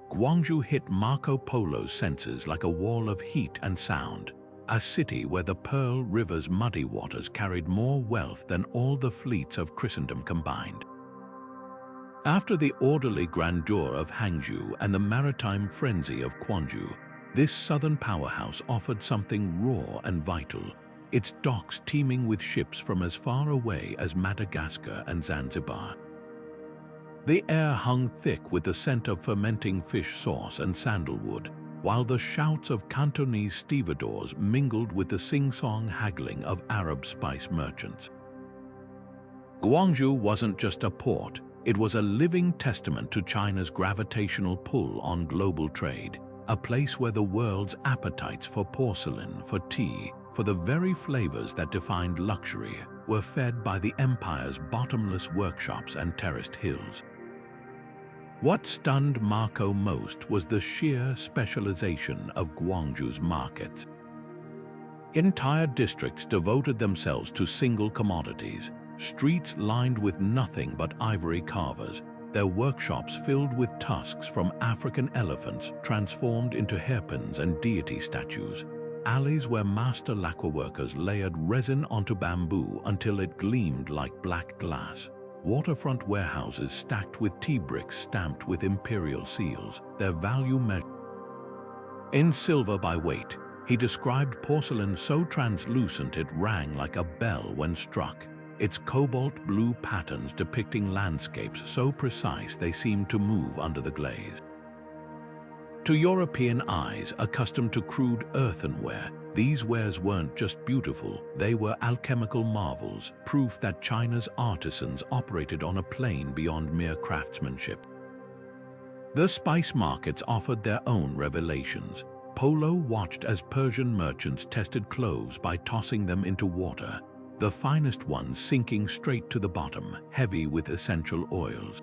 Guangzhou hit Marco Polo's senses like a wall of heat and sound, a city where the Pearl River's muddy waters carried more wealth than all the fleets of Christendom combined. After the orderly grandeur of Hangju and the maritime frenzy of Kwanju, this southern powerhouse offered something raw and vital, its docks teeming with ships from as far away as Madagascar and Zanzibar. The air hung thick with the scent of fermenting fish sauce and sandalwood, while the shouts of Cantonese stevedores mingled with the sing-song haggling of Arab spice merchants. Guangzhou wasn't just a port, it was a living testament to China's gravitational pull on global trade, a place where the world's appetites for porcelain, for tea, for the very flavors that defined luxury, were fed by the empire's bottomless workshops and terraced hills. What stunned Marco most was the sheer specialization of Guangzhou's markets. Entire districts devoted themselves to single commodities, streets lined with nothing but ivory carvers, their workshops filled with tusks from African elephants transformed into hairpins and deity statues, alleys where master lacquer workers layered resin onto bamboo until it gleamed like black glass. Waterfront warehouses stacked with tea bricks stamped with imperial seals, their value measured in silver by weight. He described porcelain so translucent it rang like a bell when struck, its cobalt blue patterns depicting landscapes so precise they seemed to move under the glaze. To European eyes accustomed to crude earthenware, these wares weren't just beautiful, they were alchemical marvels, proof that China's artisans operated on a plane beyond mere craftsmanship. The spice markets offered their own revelations. Polo watched as Persian merchants tested cloves by tossing them into water, the finest ones sinking straight to the bottom, heavy with essential oils.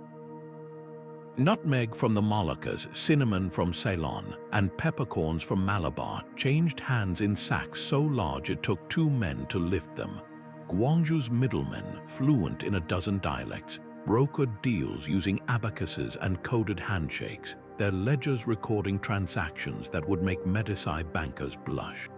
Nutmeg from the Moluccas, cinnamon from Ceylon, and peppercorns from Malabar changed hands in sacks so large it took 2 men to lift them. Guangzhou's middlemen, fluent in a dozen dialects, brokered deals using abacuses and coded handshakes, their ledgers recording transactions that would make Medici bankers blush.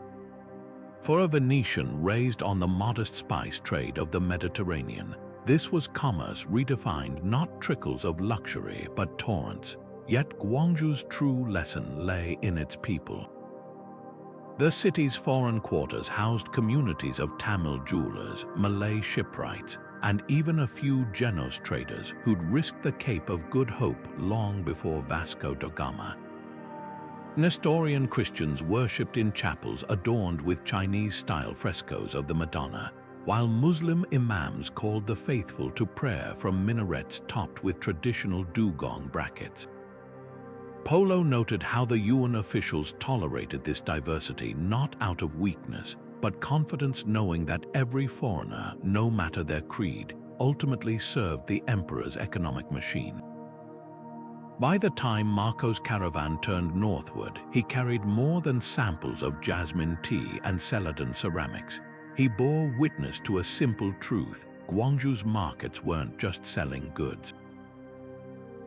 For a Venetian raised on the modest spice trade of the Mediterranean, this was commerce redefined, not trickles of luxury but torrents. Yet Guangzhou's true lesson lay in its people. The city's foreign quarters housed communities of Tamil jewelers, Malay shipwrights, and even a few Genos traders who'd risked the Cape of Good Hope long before Vasco da Gama. Nestorian Christians worshipped in chapels adorned with Chinese-style frescoes of the Madonna, while Muslim imams called the faithful to prayer from minarets topped with traditional dugong brackets. Polo noted how the Yuan officials tolerated this diversity not out of weakness, but confidence, knowing that every foreigner, no matter their creed, ultimately served the emperor's economic machine. By the time Marco's caravan turned northward, he carried more than samples of jasmine tea and celadon ceramics. He bore witness to a simple truth: Guangzhou's markets weren't just selling goods.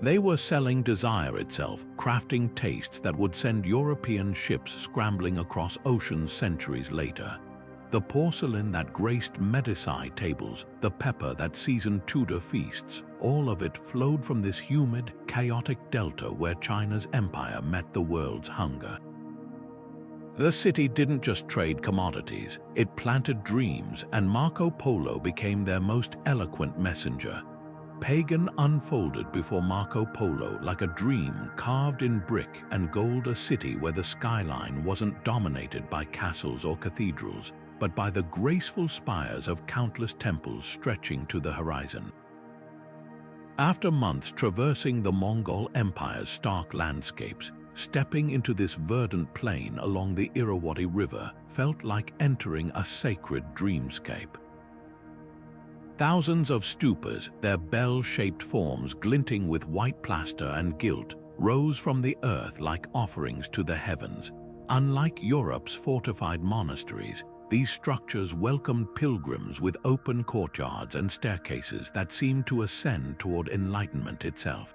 They were selling desire itself, crafting tastes that would send European ships scrambling across oceans centuries later. the porcelain that graced Medici tables, the pepper that seasoned Tudor feasts, all of it flowed from this humid, chaotic delta where China's empire met the world's hunger. The city didn't just trade commodities, it planted dreams, and Marco Polo became their most eloquent messenger. Pagan unfolded before Marco Polo like a dream carved in brick and gold, a city where the skyline wasn't dominated by castles or cathedrals, but by the graceful spires of countless temples stretching to the horizon. After months traversing the Mongol Empire's stark landscapes, stepping into this verdant plain along the Irrawaddy River felt like entering a sacred dreamscape. Thousands of stupas, their bell-shaped forms glinting with white plaster and gilt, rose from the earth like offerings to the heavens. Unlike Europe's fortified monasteries, these structures welcomed pilgrims with open courtyards and staircases that seemed to ascend toward enlightenment itself.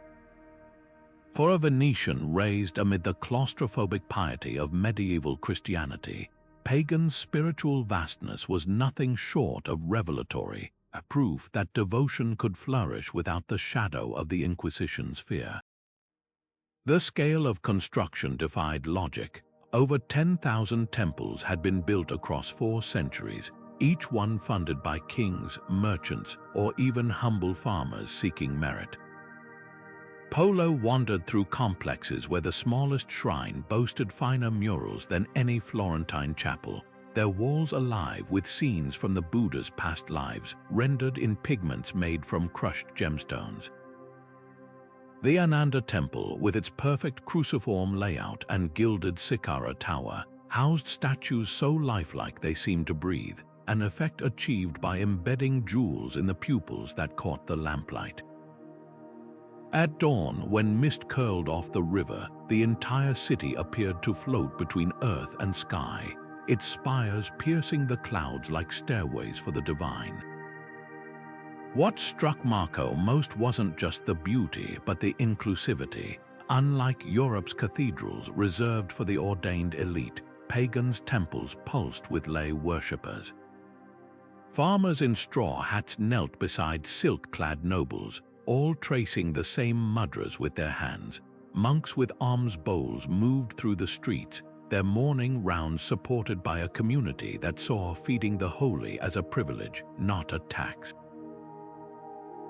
For a Venetian raised amid the claustrophobic piety of medieval Christianity, pagan spiritual vastness was nothing short of revelatory, a proof that devotion could flourish without the shadow of the Inquisition's fear. The scale of construction defied logic. Over 10,000 temples had been built across 4 centuries, each one funded by kings, merchants, or even humble farmers seeking merit. Polo wandered through complexes where the smallest shrine boasted finer murals than any Florentine chapel, their walls alive with scenes from the Buddha's past lives, rendered in pigments made from crushed gemstones. The Ananda Temple, with its perfect cruciform layout and gilded Sikkara tower, housed statues so lifelike they seemed to breathe, an effect achieved by embedding jewels in the pupils that caught the lamplight. At dawn, when mist curled off the river, the entire city appeared to float between earth and sky, its spires piercing the clouds like stairways for the divine. What struck Marco most wasn't just the beauty, but the inclusivity. Unlike Europe's cathedrals reserved for the ordained elite, pagans' temples pulsed with lay worshippers. Farmers in straw hats knelt beside silk-clad nobles, all tracing the same mudras with their hands. Monks with alms bowls moved through the streets, their morning rounds supported by a community that saw feeding the holy as a privilege, not a tax.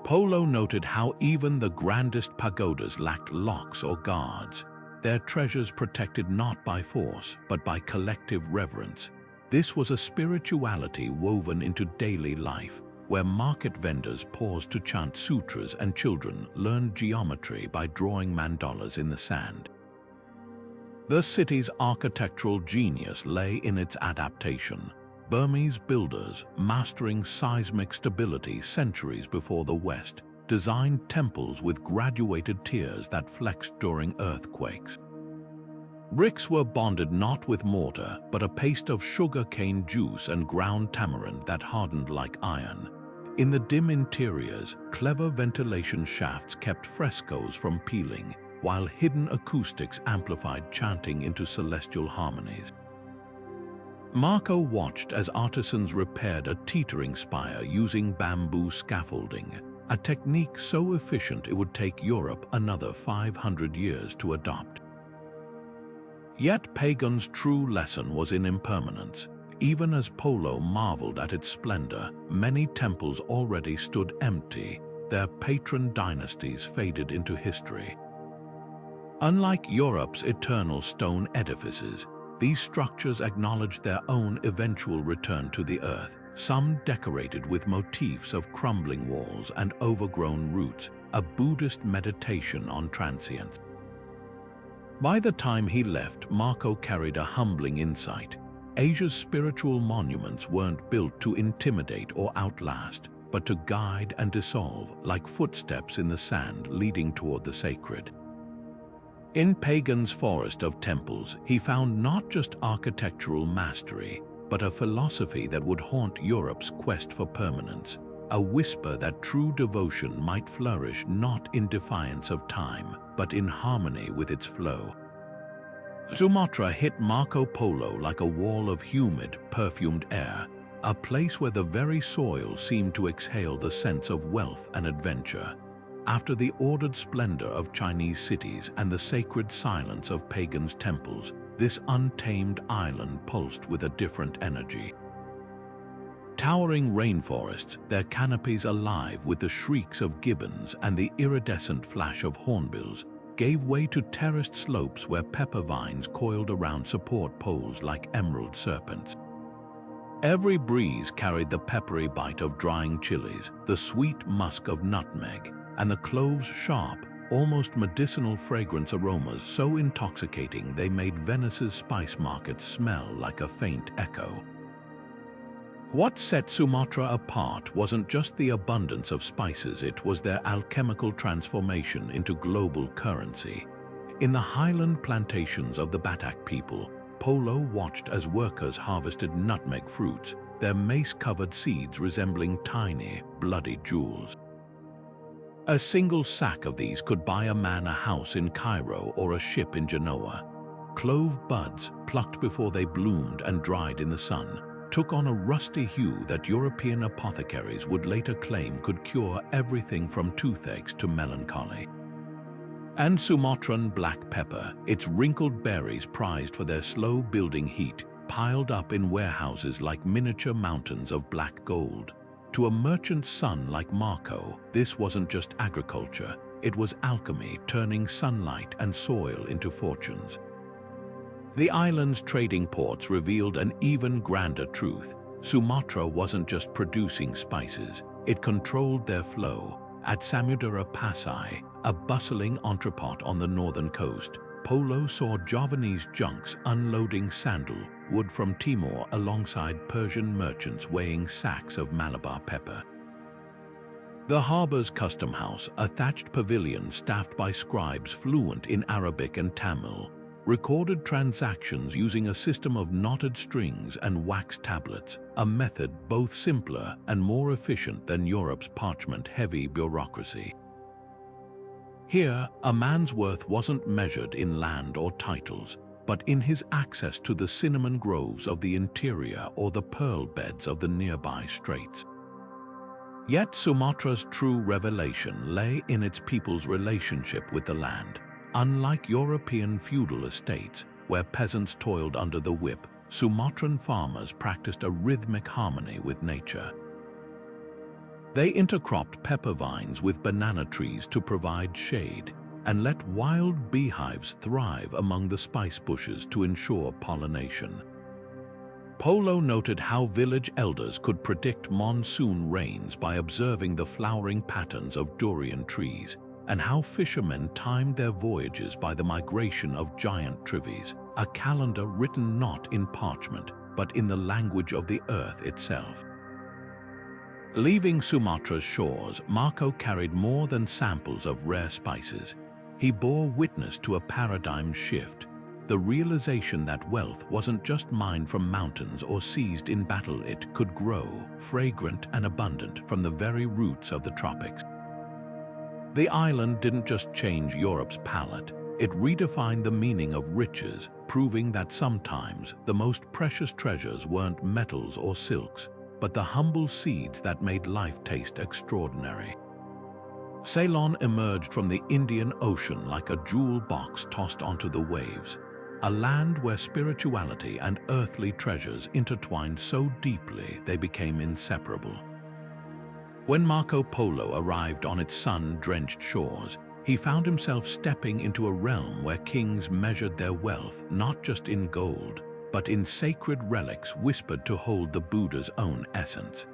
Polo noted how even the grandest pagodas lacked locks or guards, their treasures protected not by force, but by collective reverence. This was a spirituality woven into daily life, where market vendors paused to chant sutras and children learned geometry by drawing mandalas in the sand. The city's architectural genius lay in its adaptation. Burmese builders, mastering seismic stability centuries before the West, designed temples with graduated tiers that flexed during earthquakes. Bricks were bonded not with mortar, but a paste of sugar-cane juice and ground tamarind that hardened like iron. In the dim interiors, clever ventilation shafts kept frescoes from peeling, while hidden acoustics amplified chanting into celestial harmonies. Marco watched as artisans repaired a teetering spire using bamboo scaffolding, a technique so efficient it would take Europe another 500 years to adopt. Yet pagans' true lesson was in impermanence. Even as Polo marveled at its splendor, many temples already stood empty, their patron dynasties faded into history. Unlike Europe's eternal stone edifices, these structures acknowledged their own eventual return to the earth, some decorated with motifs of crumbling walls and overgrown roots, a Buddhist meditation on transience. By the time he left, Marco carried a humbling insight. Asia's spiritual monuments weren't built to intimidate or outlast, but to guide and dissolve, like footsteps in the sand leading toward the sacred. In Pagan's forest of temples, he found not just architectural mastery, but a philosophy that would haunt Europe's quest for permanence, a whisper that true devotion might flourish not in defiance of time, but in harmony with its flow. Sumatra hit Marco Polo like a wall of humid, perfumed air, a place where the very soil seemed to exhale the sense of wealth and adventure. After the ordered splendor of Chinese cities and the sacred silence of pagans' temples, this untamed island pulsed with a different energy. Towering rainforests, their canopies alive with the shrieks of gibbons and the iridescent flash of hornbills, gave way to terraced slopes where pepper vines coiled around support poles like emerald serpents. Every breeze carried the peppery bite of drying chilies, the sweet musk of nutmeg, and the cloves' sharp, almost medicinal fragrance aromas so intoxicating they made Venice's spice markets smell like a faint echo. What set Sumatra apart wasn't just the abundance of spices, it was their alchemical transformation into global currency. In the highland plantations of the Batak people, Polo watched as workers harvested nutmeg fruits, their mace-covered seeds resembling tiny, bloody jewels. A single sack of these could buy a man a house in Cairo or a ship in Genoa. Clove buds, plucked before they bloomed and dried in the sun, took on a rusty hue that European apothecaries would later claim could cure everything from toothaches to melancholy. And Sumatran black pepper, its wrinkled berries prized for their slow-building heat, piled up in warehouses like miniature mountains of black gold. To a merchant's son like Marco, this wasn't just agriculture, it was alchemy turning sunlight and soil into fortunes. The island's trading ports revealed an even grander truth. Sumatra wasn't just producing spices, it controlled their flow. At Samudera Pasai, a bustling entrepot on the northern coast, Polo saw Javanese junks unloading sandalwood from Timor alongside Persian merchants weighing sacks of Malabar pepper. The harbor's custom house, a thatched pavilion staffed by scribes fluent in Arabic and Tamil, recorded transactions using a system of knotted strings and wax tablets, a method both simpler and more efficient than Europe's parchment-heavy bureaucracy. Here, a man's worth wasn't measured in land or titles, but in his access to the cinnamon groves of the interior or the pearl beds of the nearby straits. Yet Sumatra's true revelation lay in its people's relationship with the land. Unlike European feudal estates, where peasants toiled under the whip, Sumatran farmers practiced a rhythmic harmony with nature. They intercropped pepper vines with banana trees to provide shade, and let wild beehives thrive among the spice bushes to ensure pollination. Polo noted how village elders could predict monsoon rains by observing the flowering patterns of durian trees, and how fishermen timed their voyages by the migration of giant trees, a calendar written not in parchment, but in the language of the earth itself. Leaving Sumatra's shores, Marco carried more than samples of rare spices. He bore witness to a paradigm shift, the realization that wealth wasn't just mined from mountains or seized in battle. It could grow, fragrant and abundant, from the very roots of the tropics. The island didn't just change Europe's palate, it redefined the meaning of riches, proving that sometimes the most precious treasures weren't metals or silks, but the humble seeds that made life taste extraordinary. Ceylon emerged from the Indian Ocean like a jewel box tossed onto the waves, a land where spirituality and earthly treasures intertwined so deeply they became inseparable. When Marco Polo arrived on its sun-drenched shores, he found himself stepping into a realm where kings measured their wealth not just in gold, but in sacred relics whispered to hold the Buddha's own essence.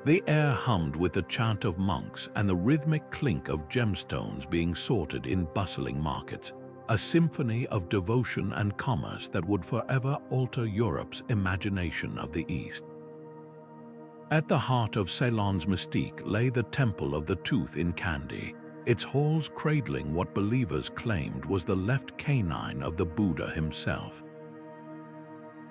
The air hummed with the chant of monks and the rhythmic clink of gemstones being sorted in bustling markets, a symphony of devotion and commerce that would forever alter Europe's imagination of the East. At the heart of Ceylon's mystique lay the Temple of the Tooth in Kandy, its halls cradling what believers claimed was the left canine of the Buddha himself.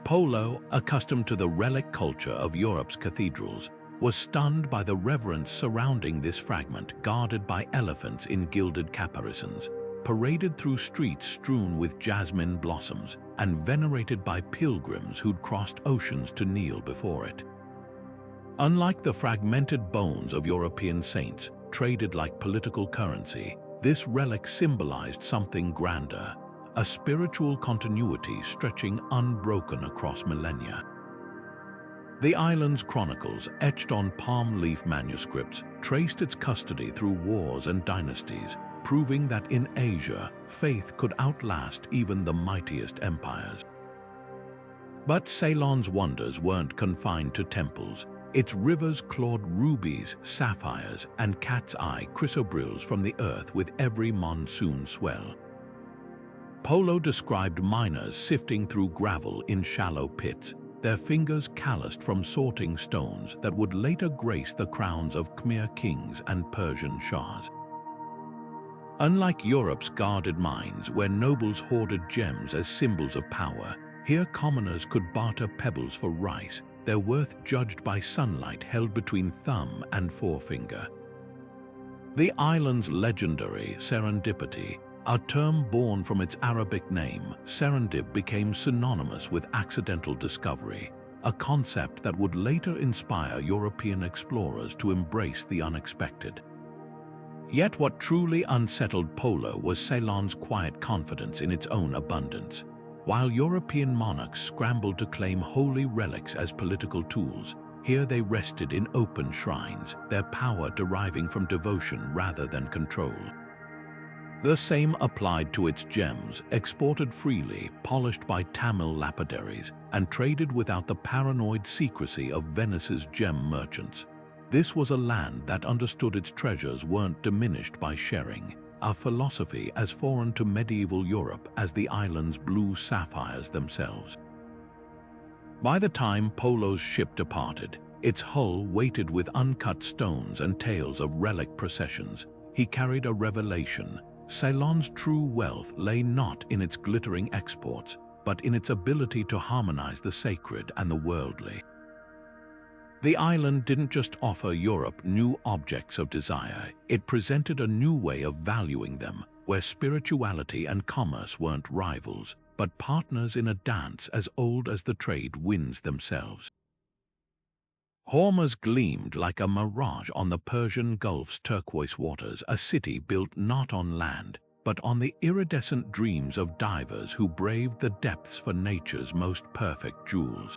Polo, accustomed to the relic culture of Europe's cathedrals, was stunned by the reverence surrounding this fragment guarded by elephants in gilded caparisons. paraded through streets strewn with jasmine blossoms and venerated by pilgrims who'd crossed oceans to kneel before it. Unlike the fragmented bones of European saints, traded like political currency, this relic symbolized something grander, a spiritual continuity stretching unbroken across millennia. The island's chronicles, etched on palm leaf manuscripts, traced its custody through wars and dynasties, proving that in Asia, faith could outlast even the mightiest empires. But Ceylon's wonders weren't confined to temples. Its rivers clawed rubies, sapphires, and cat's eye chrysoberyls from the earth with every monsoon swell. Polo described miners sifting through gravel in shallow pits, their fingers calloused from sorting stones that would later grace the crowns of Khmer kings and Persian shahs. Unlike Europe's guarded mines, where nobles hoarded gems as symbols of power, here commoners could barter pebbles for rice, their worth judged by sunlight held between thumb and forefinger. The island's legendary serendipity, a term born from its Arabic name, serendip, became synonymous with accidental discovery, a concept that would later inspire European explorers to embrace the unexpected. Yet what truly unsettled Polo was Ceylon's quiet confidence in its own abundance. While European monarchs scrambled to claim holy relics as political tools, here they rested in open shrines, their power deriving from devotion rather than control. The same applied to its gems, exported freely, polished by Tamil lapidaries, and traded without the paranoid secrecy of Venice's gem merchants. This was a land that understood its treasures weren't diminished by sharing, a philosophy as foreign to medieval Europe as the island's blue sapphires themselves. By the time Polo's ship departed, its hull weighted with uncut stones and tales of relic processions, he carried a revelation. Ceylon's true wealth lay not in its glittering exports, but in its ability to harmonize the sacred and the worldly. The island didn't just offer Europe new objects of desire, it presented a new way of valuing them, where spirituality and commerce weren't rivals, but partners in a dance as old as the trade winds themselves. Hormuz gleamed like a mirage on the Persian Gulf's turquoise waters, a city built not on land, but on the iridescent dreams of divers who braved the depths for nature's most perfect jewels.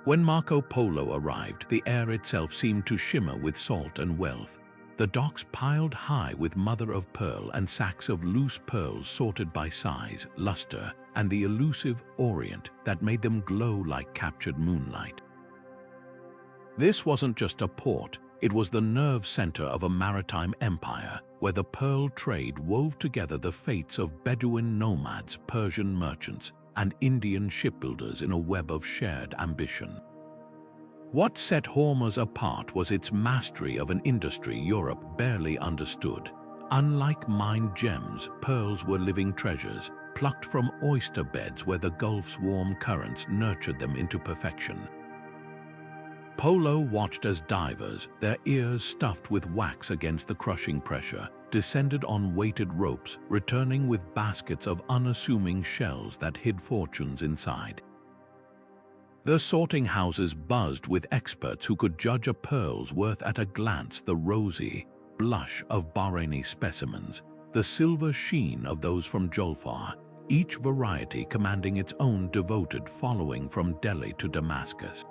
When Marco Polo arrived, the air itself seemed to shimmer with salt and wealth. The docks piled high with mother-of-pearl and sacks of loose pearls sorted by size, luster, and the elusive orient that made them glow like captured moonlight. This wasn't just a port, it was the nerve center of a maritime empire, where the pearl trade wove together the fates of Bedouin nomads, Persian merchants, and Indian shipbuilders in a web of shared ambition. What set Hormuz apart was its mastery of an industry Europe barely understood. Unlike mined gems, pearls were living treasures, plucked from oyster beds where the Gulf's warm currents nurtured them into perfection. Polo watched as divers, their ears stuffed with wax against the crushing pressure, descended on weighted ropes, returning with baskets of unassuming shells that hid fortunes inside. The sorting houses buzzed with experts who could judge a pearl's worth at a glance, the rosy blush of Bahraini specimens, the silver sheen of those from Jolfar, each variety commanding its own devoted following from Delhi to Damascus.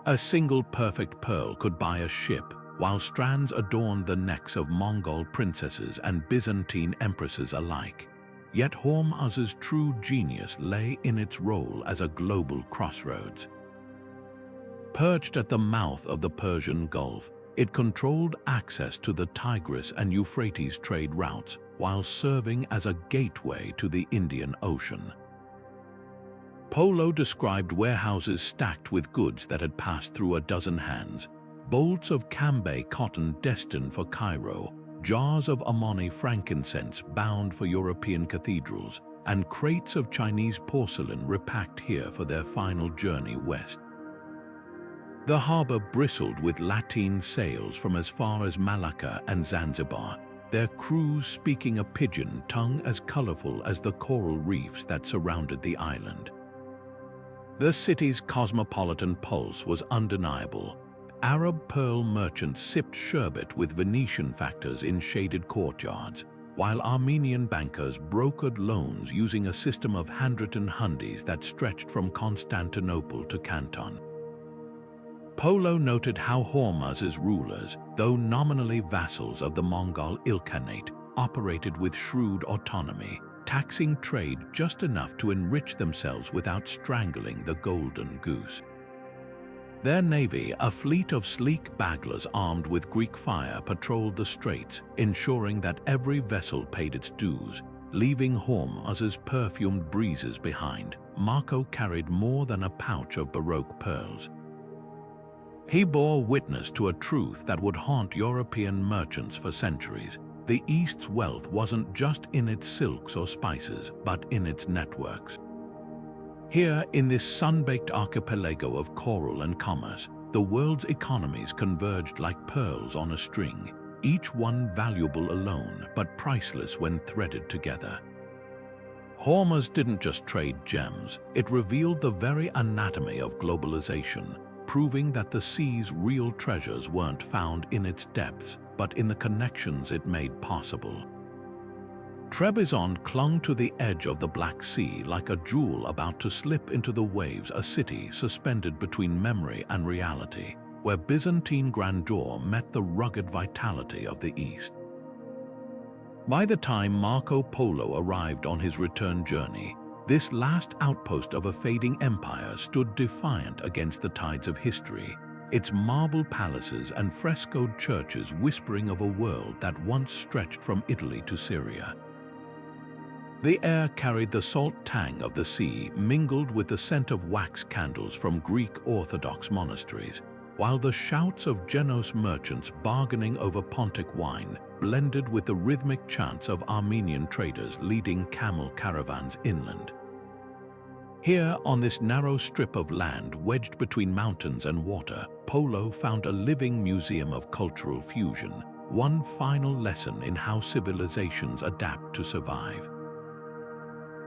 A single perfect pearl could buy a ship, while strands adorned the necks of Mongol princesses and Byzantine empresses alike. Yet Hormuz's true genius lay in its role as a global crossroads. Perched at the mouth of the Persian Gulf, it controlled access to the Tigris and Euphrates trade routes, while serving as a gateway to the Indian Ocean. Polo described warehouses stacked with goods that had passed through a dozen hands, bolts of Cambay cotton destined for Cairo, jars of Amoni frankincense bound for European cathedrals, and crates of Chinese porcelain repacked here for their final journey west. The harbor bristled with lateen sails from as far as Malacca and Zanzibar, their crews speaking a pidgin tongue as colorful as the coral reefs that surrounded the island. The city's cosmopolitan pulse was undeniable. Arab pearl merchants sipped sherbet with Venetian factors in shaded courtyards, while Armenian bankers brokered loans using a system of handwritten hundis that stretched from Constantinople to Canton. Polo noted how Hormuz's rulers, though nominally vassals of the Mongol Ilkhanate, operated with shrewd autonomy, taxing trade just enough to enrich themselves without strangling the golden goose. Their navy, a fleet of sleek baglers armed with Greek fire, patrolled the straits, ensuring that every vessel paid its dues. Leaving Hormuz's perfumed breezes behind, Marco carried more than a pouch of Baroque pearls. He bore witness to a truth that would haunt European merchants for centuries. The East's wealth wasn't just in its silks or spices, but in its networks. Here, in this sun-baked archipelago of coral and commerce, the world's economies converged like pearls on a string, each one valuable alone, but priceless when threaded together. Hormuz didn't just trade gems, it revealed the very anatomy of globalization, proving that the sea's real treasures weren't found in its depths, but in the connections it made possible. Trebizond clung to the edge of the Black Sea like a jewel about to slip into the waves, a city suspended between memory and reality, where Byzantine grandeur met the rugged vitality of the East. By the time Marco Polo arrived on his return journey, this last outpost of a fading empire stood defiant against the tides of history, its marble palaces and frescoed churches whispering of a world that once stretched from Italy to Syria. The air carried the salt tang of the sea, mingled with the scent of wax candles from Greek Orthodox monasteries, while the shouts of Genos merchants bargaining over Pontic wine blended with the rhythmic chants of Armenian traders leading camel caravans inland. Here, on this narrow strip of land wedged between mountains and water, Polo found a living museum of cultural fusion, one final lesson in how civilizations adapt to survive.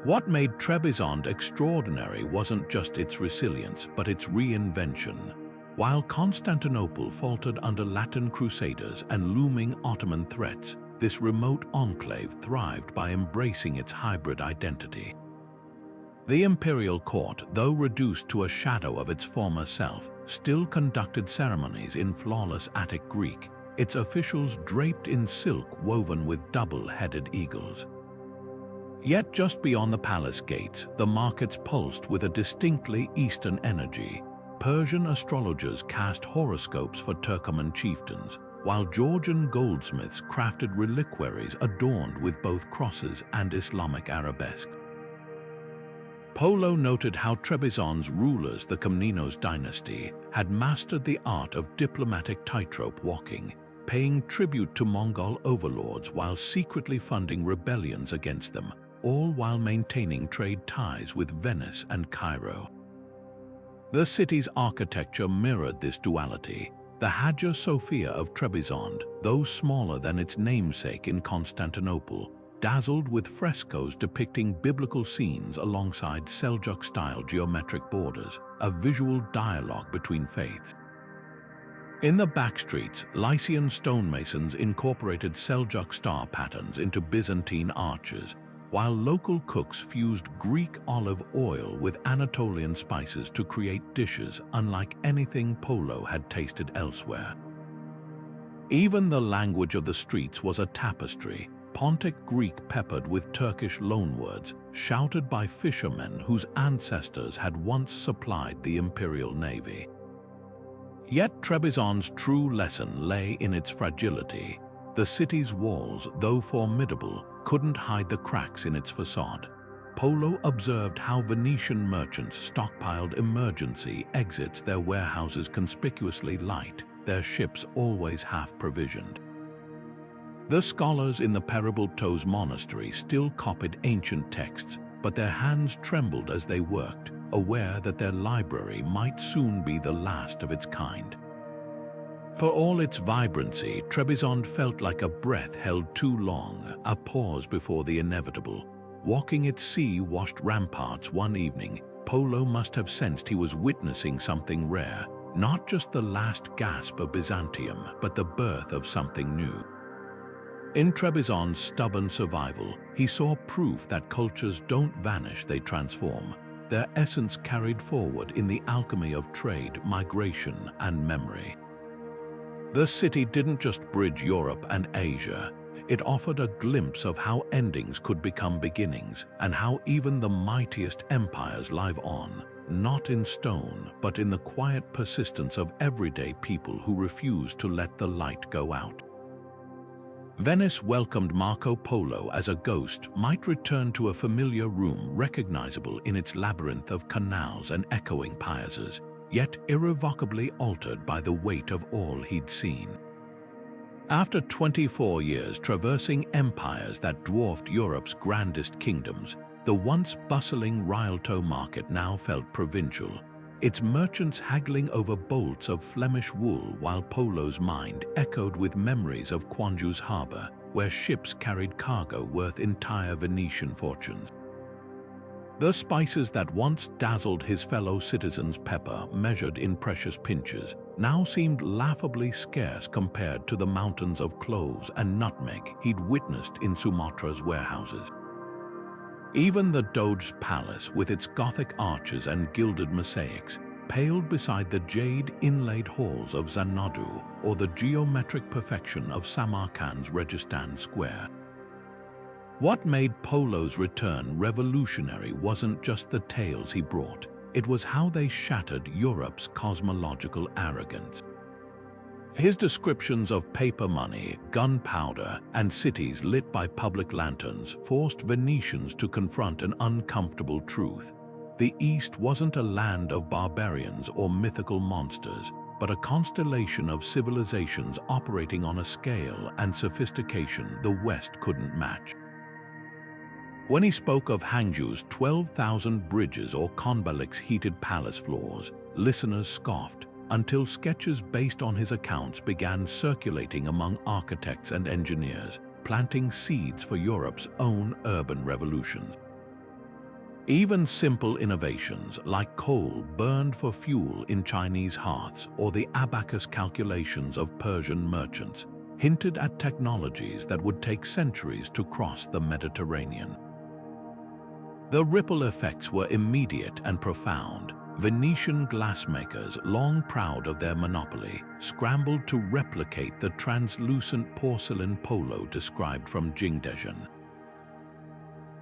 What made Trebizond extraordinary wasn't just its resilience, but its reinvention. While Constantinople faltered under Latin crusaders and looming Ottoman threats, this remote enclave thrived by embracing its hybrid identity. The imperial court, though reduced to a shadow of its former self, still conducted ceremonies in flawless Attic Greek, its officials draped in silk woven with double-headed eagles. Yet just beyond the palace gates, the markets pulsed with a distinctly Eastern energy. Persian astrologers cast horoscopes for Turkoman chieftains, while Georgian goldsmiths crafted reliquaries adorned with both crosses and Islamic arabesque. Polo noted how Trebizond's rulers, the Komnenos dynasty, had mastered the art of diplomatic tightrope walking, paying tribute to Mongol overlords while secretly funding rebellions against them, all while maintaining trade ties with Venice and Cairo. The city's architecture mirrored this duality. The Hagia Sophia of Trebizond, though smaller than its namesake in Constantinople, dazzled with frescoes depicting biblical scenes alongside Seljuk-style geometric borders, a visual dialogue between faiths. In the backstreets, Lycian stonemasons incorporated Seljuk star patterns into Byzantine arches, while local cooks fused Greek olive oil with Anatolian spices to create dishes unlike anything Polo had tasted elsewhere. Even the language of the streets was a tapestry, Pontic Greek peppered with Turkish loanwords, shouted by fishermen whose ancestors had once supplied the imperial navy. Yet Trebizond's true lesson lay in its fragility. The city's walls, though formidable, couldn't hide the cracks in its facade. Polo observed how Venetian merchants stockpiled emergency exits, their warehouses conspicuously light, their ships always half-provisioned. The scholars in the Peribaltos monastery still copied ancient texts, but their hands trembled as they worked, aware that their library might soon be the last of its kind. For all its vibrancy, Trebizond felt like a breath held too long, a pause before the inevitable. Walking its sea-washed ramparts one evening, Polo must have sensed he was witnessing something rare, not just the last gasp of Byzantium, but the birth of something new. In Trebizond's stubborn survival, he saw proof that cultures don't vanish, they transform, their essence carried forward in the alchemy of trade, migration, and memory. The city didn't just bridge Europe and Asia, it offered a glimpse of how endings could become beginnings and how even the mightiest empires live on, not in stone, but in the quiet persistence of everyday people who refuse to let the light go out. Venice welcomed Marco Polo as a ghost might return to a familiar room recognizable in its labyrinth of canals and echoing piazzas, yet irrevocably altered by the weight of all he'd seen. After 24 years traversing empires that dwarfed Europe's grandest kingdoms, the once bustling Rialto market now felt provincial, its merchants haggling over bolts of Flemish wool while Polo's mind echoed with memories of Kwanju's harbor, where ships carried cargo worth entire Venetian fortunes. The spices that once dazzled his fellow citizens, pepper measured in precious pinches, now seemed laughably scarce compared to the mountains of cloves and nutmeg he'd witnessed in Sumatra's warehouses. Even the Doge's palace, with its Gothic arches and gilded mosaics, paled beside the jade-inlaid halls of Xanadu or the geometric perfection of Samarkand's Registan Square. What made Polo's return revolutionary wasn't just the tales he brought, it was how they shattered Europe's cosmological arrogance. His descriptions of paper money, gunpowder, and cities lit by public lanterns forced Venetians to confront an uncomfortable truth. The East wasn't a land of barbarians or mythical monsters, but a constellation of civilizations operating on a scale and sophistication the West couldn't match. When he spoke of Hangju's 12,000 bridges or Khanbaliq's heated palace floors, listeners scoffed, until sketches based on his accounts began circulating among architects and engineers, planting seeds for Europe's own urban revolutions. Even simple innovations like coal burned for fuel in Chinese hearths or the abacus calculations of Persian merchants hinted at technologies that would take centuries to cross the Mediterranean. The ripple effects were immediate and profound. Venetian glassmakers, long proud of their monopoly, scrambled to replicate the translucent porcelain Polo described from Jingdezhen.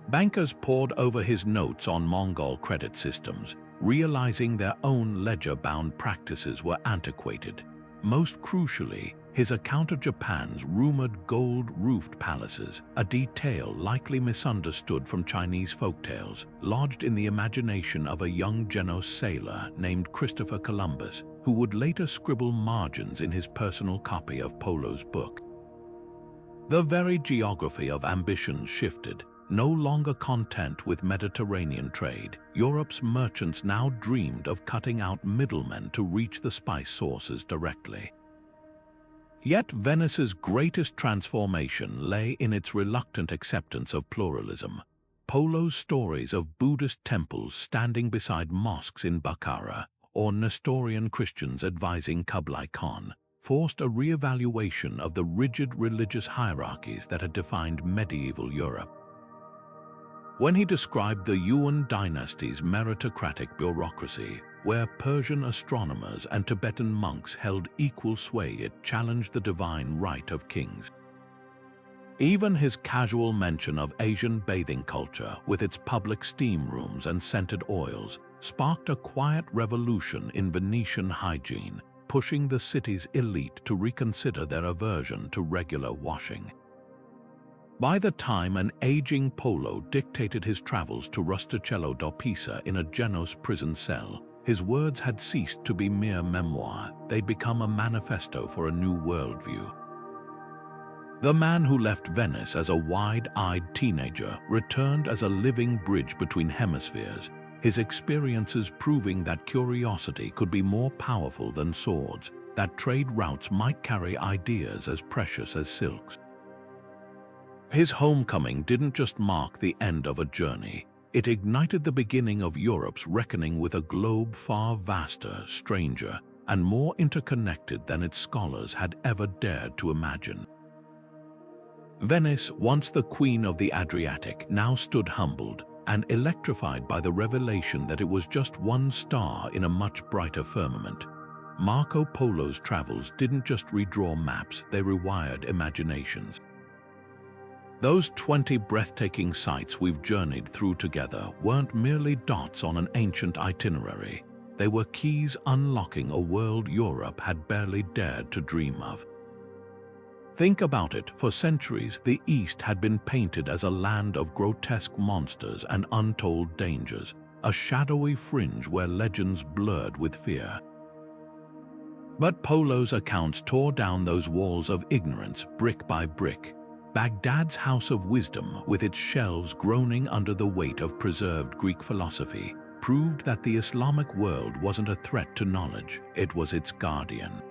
Bankers pored over his notes on Mongol credit systems, realizing their own ledger-bound practices were antiquated. Most crucially, his account of Japan's rumored gold-roofed palaces, a detail likely misunderstood from Chinese folktales, lodged in the imagination of a young Genoese sailor named Christopher Columbus, who would later scribble margins in his personal copy of Polo's book. The very geography of ambition shifted. No longer content with Mediterranean trade, Europe's merchants now dreamed of cutting out middlemen to reach the spice sources directly. Yet Venice's greatest transformation lay in its reluctant acceptance of pluralism. Polo's stories of Buddhist temples standing beside mosques in Bukhara or Nestorian Christians advising Kublai Khan forced a re-evaluation of the rigid religious hierarchies that had defined medieval Europe. When he described the Yuan dynasty's meritocratic bureaucracy, where Persian astronomers and Tibetan monks held equal sway, it challenged the divine right of kings. Even his casual mention of Asian bathing culture, with its public steam rooms and scented oils, sparked a quiet revolution in Venetian hygiene, pushing the city's elite to reconsider their aversion to regular washing. By the time an aging Polo dictated his travels to Rustichello do Pisa in a Genoese prison cell, his words had ceased to be mere memoir. They'd become a manifesto for a new worldview. The man who left Venice as a wide-eyed teenager returned as a living bridge between hemispheres, his experiences proving that curiosity could be more powerful than swords, that trade routes might carry ideas as precious as silks. His homecoming didn't just mark the end of a journey, it ignited the beginning of Europe's reckoning with a globe far vaster, stranger, and more interconnected than its scholars had ever dared to imagine. Venice, once the queen of the Adriatic, now stood humbled and electrified by the revelation that it was just one star in a much brighter firmament. Marco Polo's travels didn't just redraw maps, they rewired imaginations. Those 20 breathtaking sites we've journeyed through together weren't merely dots on an ancient itinerary. They were keys unlocking a world Europe had barely dared to dream of. Think about it, for centuries the East had been painted as a land of grotesque monsters and untold dangers, a shadowy fringe where legends blurred with fear. But Polo's accounts tore down those walls of ignorance brick by brick. Baghdad's House of Wisdom, with its shelves groaning under the weight of preserved Greek philosophy, proved that the Islamic world wasn't a threat to knowledge, it was its guardian.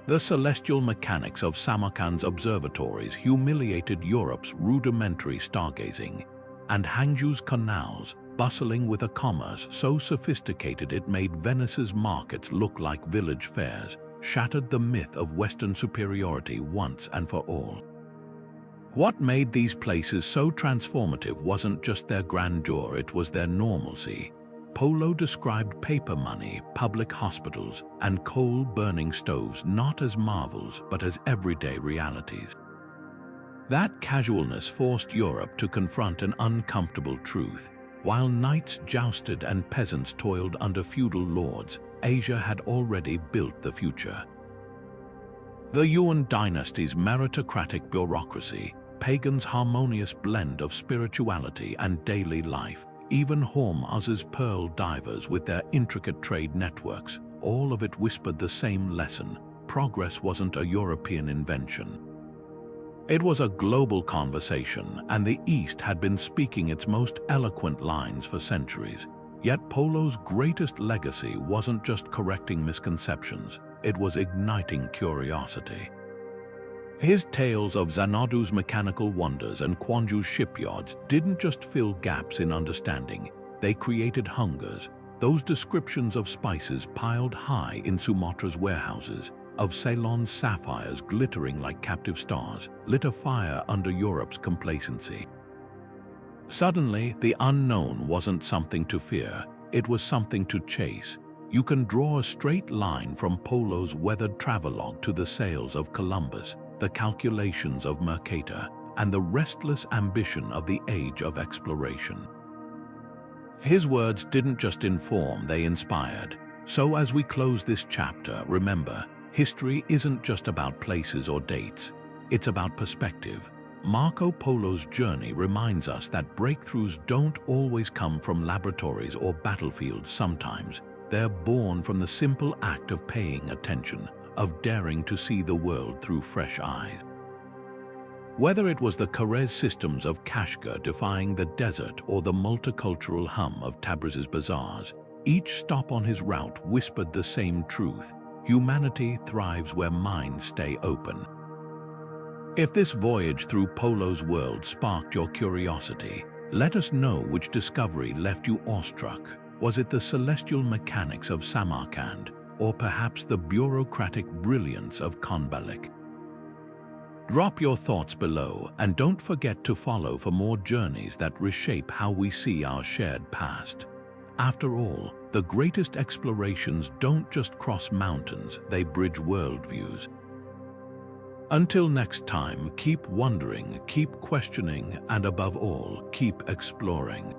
The celestial mechanics of Samarkand's observatories humiliated Europe's rudimentary stargazing, and Hangju's canals, bustling with a commerce so sophisticated it made Venice's markets look like village fairs, shattered the myth of Western superiority once and for all. What made these places so transformative wasn't just their grandeur, it was their normalcy. Polo described paper money, public hospitals, and coal-burning stoves not as marvels but as everyday realities. That casualness forced Europe to confront an uncomfortable truth. While knights jousted and peasants toiled under feudal lords, Asia had already built the future. The Yuan dynasty's meritocratic bureaucracy, pagans' harmonious blend of spirituality and daily life, even Hormuz's pearl divers with their intricate trade networks, all of it whispered the same lesson: progress wasn't a European invention. It was a global conversation, and the East had been speaking its most eloquent lines for centuries. Yet Polo's greatest legacy wasn't just correcting misconceptions, it was igniting curiosity. His tales of Xanadu's mechanical wonders and Kwanju's shipyards didn't just fill gaps in understanding, they created hungers. Those descriptions of spices piled high in Sumatra's warehouses, of Ceylon's sapphires glittering like captive stars, lit a fire under Europe's complacency. Suddenly, the unknown wasn't something to fear, it was something to chase. You can draw a straight line from Polo's weathered travelogue to the sails of Columbus, the calculations of Mercator, and the restless ambition of the age of exploration. His words didn't just inform, they inspired. So as we close this chapter, remember, history isn't just about places or dates, it's about perspective. Marco Polo's journey reminds us that breakthroughs don't always come from laboratories or battlefields. Sometimes they're born from the simple act of paying attention, of daring to see the world through fresh eyes. Whether it was the Kharez systems of Kashgar defying the desert or the multicultural hum of Tabriz's bazaars, each stop on his route whispered the same truth: humanity thrives where minds stay open. If this voyage through Polo's world sparked your curiosity, let us know which discovery left you awestruck. Was it the celestial mechanics of Samarkand, or perhaps the bureaucratic brilliance of Khanbaliq? Drop your thoughts below, and don't forget to follow for more journeys that reshape how we see our shared past. After all, the greatest explorations don't just cross mountains, they bridge worldviews. Until next time, keep wondering, keep questioning, and above all, keep exploring.